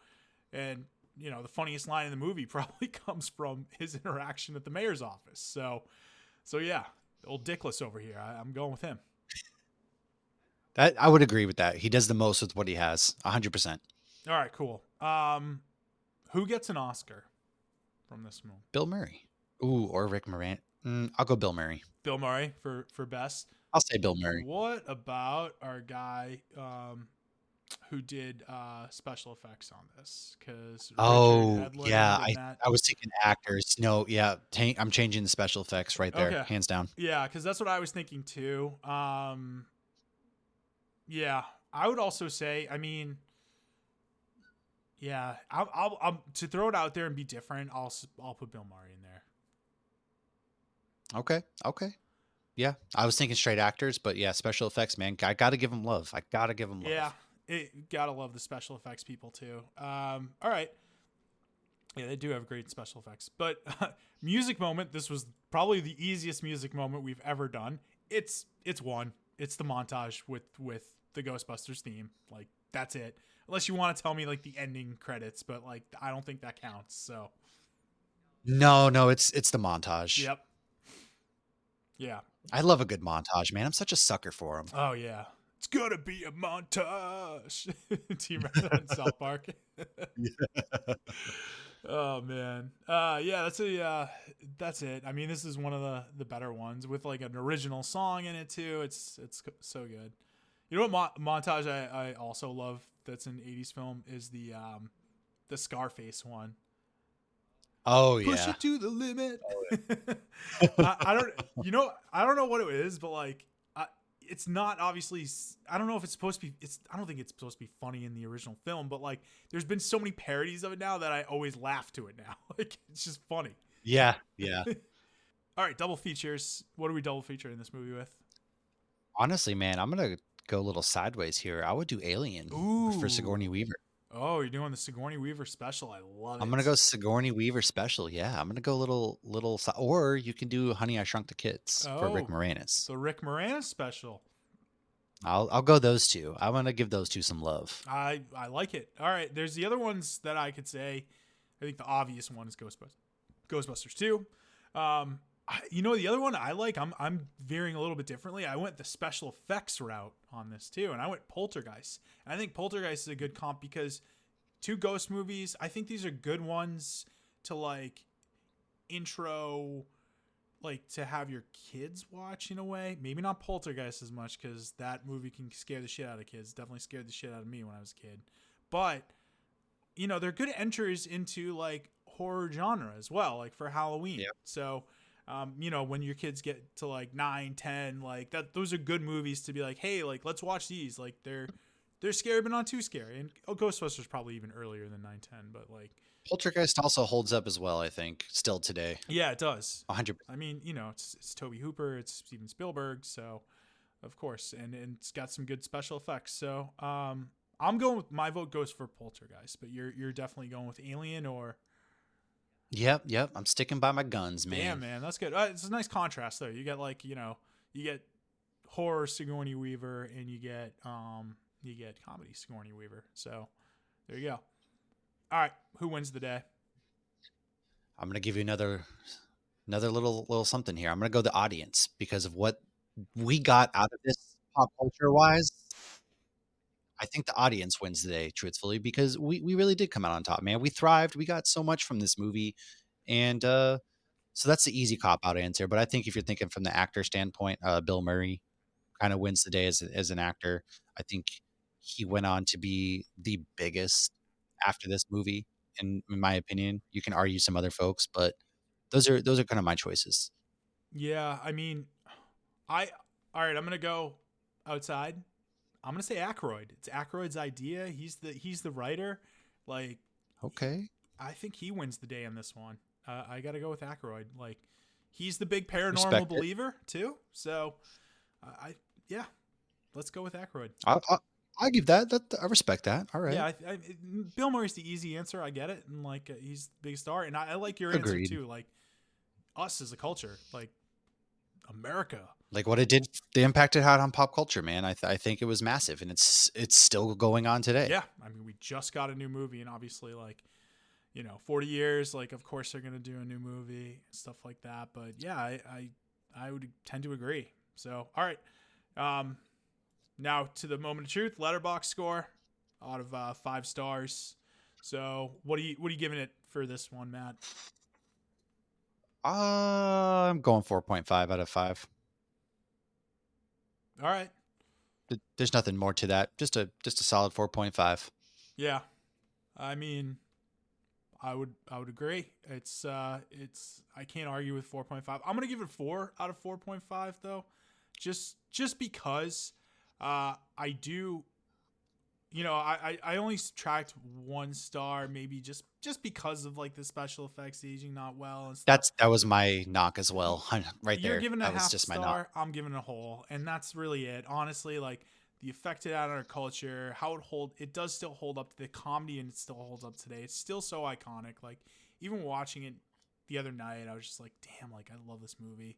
and the funniest line in the movie probably comes from his interaction at the mayor's office. So yeah, old Dickless over here. I'm going with him. That I would agree with that. He does the most with what he has. 100%. All right, cool. Who gets an Oscar from this movie? Bill Murray. Ooh, or Rick Moranis. I'll go Bill Murray. Bill Murray for best. I'll say Bill Murray. What about our guy who did special effects on this? Because I was thinking actors. No, yeah, I'm changing the special effects right there, Okay. hands down. Yeah, because that's what I was thinking too. Yeah, I would also say. I mean, yeah, I'll to throw it out there and be different. I'll put Bill Murray in there. Okay. Yeah, I was thinking straight actors, but yeah, special effects, man. I gotta give them love. Yeah, gotta love the special effects people too. All right. Yeah, they do have great special effects. But music moment, this was probably the easiest music moment we've ever done. It's one. It's the montage with the Ghostbusters theme. Like, that's it. Unless you want to tell me, like, the ending credits, but, like, I don't think that counts, so. No, it's the montage. Yep. Yeah. I love a good montage, man. I'm such a sucker for them. Oh, yeah. It's gonna be a montage. Do you remember that in South Park? Yeah. Oh man. Yeah, that's it. I mean, this is one of the better ones with like an original song in it too. It's so good. You know what montage I also love that's an 80s film is the Scarface one. Oh yeah. Push it to the limit. I don't know what it is, but like it's not obviously. I don't know if it's supposed to be. I don't think it's supposed to be funny in the original film, but like, there's been so many parodies of it now that I always laugh to it now. Like, it's just funny. Yeah. All right, double features. What are we double featuring this movie with? Honestly, man, I'm gonna go a little sideways here. I would do Alien for Sigourney Weaver. Oh, you're doing the Sigourney Weaver special. I love it. I'm gonna go Sigourney Weaver special. Yeah, I'm gonna go little, or you can do Honey, I Shrunk the Kids for Rick Moranis. The Rick Moranis special. I'll go those two. I want to give those two some love. I like it. All right, there's the other ones that I could say. I think the obvious one is Ghostbusters 2. The other one I like. I'm veering a little bit differently. I went the special effects route on this too, and I went Poltergeist. And I think Poltergeist is a good comp because 2 ghost movies. I think these are good ones to like intro, like to have your kids watch in a way. Maybe not Poltergeist as much because that movie can scare the shit out of kids. Definitely scared the shit out of me when I was a kid. But they're good entries into like horror genre as well, like for Halloween. Yep. So. When your kids get to like 9, 10, like that, those are good movies to be like, hey, like, let's watch these. Like they're scary, but not too scary. And Ghostbusters probably even earlier than 9, 10, but like Poltergeist also holds up as well, I think, still today. Yeah, it does. 100%. I mean, it's Tobe Hooper, it's Steven Spielberg. So of course, and it's got some good special effects. So, I'm going with my vote goes for Poltergeist, but you're definitely going with Alien or. Yep. I'm sticking by my guns, man. Damn, man, that's good. It's a nice contrast though. You get like, you get horror Sigourney Weaver, and you get comedy Sigourney Weaver. So there you go. All right, who wins the day? I'm gonna give you another little something here. I'm gonna go the audience because of what we got out of this pop culture wise. I think the audience wins the day, truthfully, because we really did come out on top, man. We thrived. We got so much from this movie, and so that's the easy cop out answer. But I think if you're thinking from the actor standpoint, Bill Murray kind of wins the day as an actor. I think he went on to be the biggest after this movie, in my opinion. You can argue some other folks, but those are kind of my choices. Yeah, I mean, all right, I'm gonna go outside. I'm gonna say Akroyd. It's Akroyd's idea. He's the writer. Like, okay, I think he wins the day on this one. I got to go with Akroyd. Like, he's the big paranormal Respect believer too. So, let's go with Akroyd. I give that. I respect that. All right. Yeah, Bill Murray's the easy answer. I get it, and like he's the big star. And I like your Agreed. answer too. Like, us as a culture, like America. Like what it did, the impact it had on pop culture, man. I think it was massive, and it's still going on today. Yeah, I mean, we just got a new movie, and obviously, like, 40 years, like, of course they're gonna do a new movie and stuff like that. But yeah, I would tend to agree. So, all right, now to the moment of truth. Letterboxd score out of 5 stars. So, what are you giving it for this one, Matt? I'm going 4.5 out of 5. All right. There's nothing more to that. Just a solid 4.5. Yeah. I mean, I would agree. It's I can't argue with 4.5. I'm going to give it 4 out of 4.5 though. Just because I do, I only subtract 1 star, maybe just because of like the special effects aging not well and stuff. That was my knock as well. Right there. You're giving it a that was half just star. my knock. I'm giving it a whole, and that's really it. Honestly, like the effect it had on our culture, how it does still hold up to the comedy, and it still holds up today. It's still so iconic. Like, even watching it the other night, I was just like, damn, like I love this movie.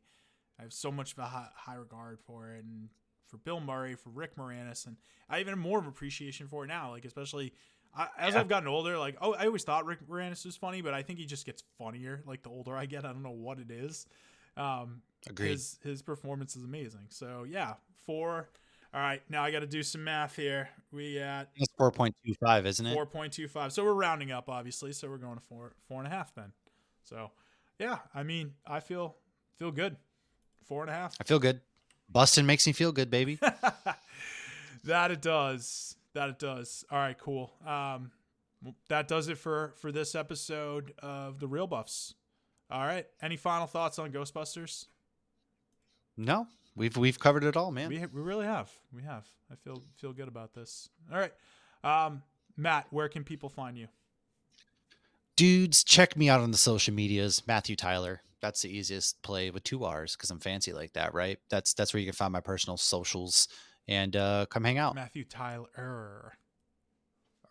I have so much of a high regard for it, and for Bill Murray, for Rick Moranis, and I even more of appreciation for it now. Like, especially as I've gotten older, like, I always thought Rick Moranis was funny, but I think he just gets funnier like the older I get. I don't know what it is. Agreed. His performance is amazing. So yeah, 4. All right, now I got to do some math here. We at it's 4.25, isn't it? 4.25. So we're rounding up, obviously. So we're going to 4.5 then. So yeah, I mean, I feel good. 4.5. I feel good. Bustin makes me feel good, baby. That it does. All right, cool. That does it for this episode of The Real Buffs. All right. Any final thoughts on Ghostbusters? No, we've covered it all, man. We really have. We have. I feel good about this. All right. Matt, where can people find you? Dudes, check me out on the social medias. Matthew Tyler. That's the easiest play with 2 R's because I'm fancy like that, right? That's where you can find my personal socials and come hang out. Matthew Tyler.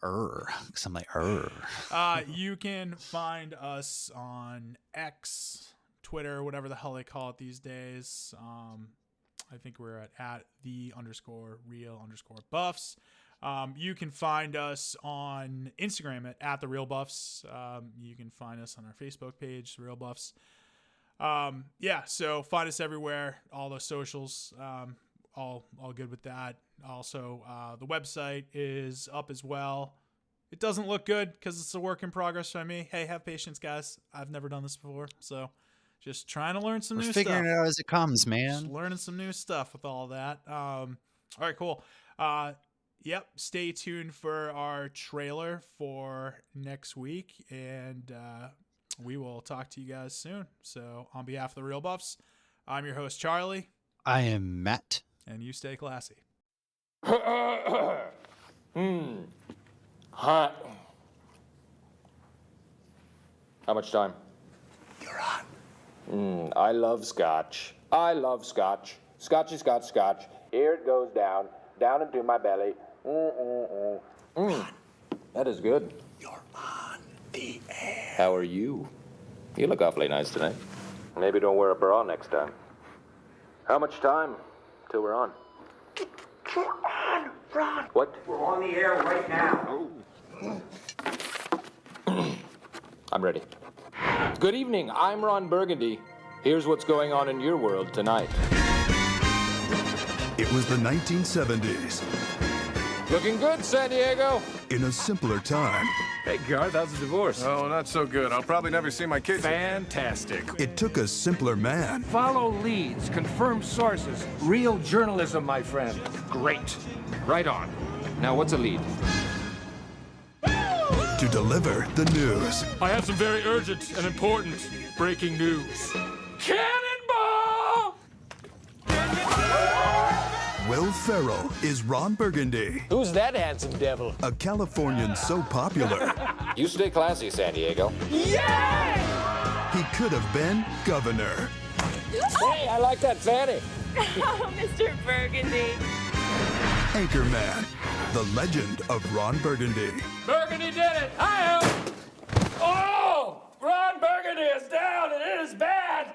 Because I'm like, You can find us on X, Twitter, whatever the hell they call it these days. I think we're at @the_real_buffs. You can find us on Instagram at the Real Buffs. You can find us on our Facebook page, The Real Buffs. So find us everywhere, all the socials, all good with that. Also, the website is up as well. It doesn't look good because it's a work in progress for me. Hey, have patience, guys. I've never done this before, so just trying to learn some new stuff. We're figuring it out as it comes, man. Just learning some new stuff with all that. All right, cool. Stay tuned for our trailer for next week, and we will talk to you guys soon. So on behalf of the Real Buffs, I'm your host, Charlie. I am Matt. And you stay classy. Hot. How much time? You're on. I love scotch. Scotchy, scotch, scotch. Here it goes down into my belly. That is good. You're on the air. How are you? You look awfully nice tonight. Maybe don't wear a bra next time. How much time till we're on? We're on, Ron. What? We're on the air right now. I'm ready. Good evening, I'm Ron Burgundy. Here's what's going on in your world tonight. It was the 1970s. Looking good, San Diego. In a simpler time. Hey, Garth, how's the divorce? Oh, not so good. I'll probably never see my kids. Fantastic. It took a simpler man. Follow leads, confirm sources. Real journalism, my friend. Great. Right on. Now, what's a lead? To deliver the news. I have some very urgent and important breaking news. Cannonball! Will Ferrell is Ron Burgundy. Who's that handsome devil? A Californian so popular. You stay classy, San Diego. Yeah! He could have been governor. Hey, I like that fanny. Oh, Mr. Burgundy. Anchorman, the legend of Ron Burgundy. Burgundy did it! Hi-ho! Oh! Ron Burgundy is down, and it is bad!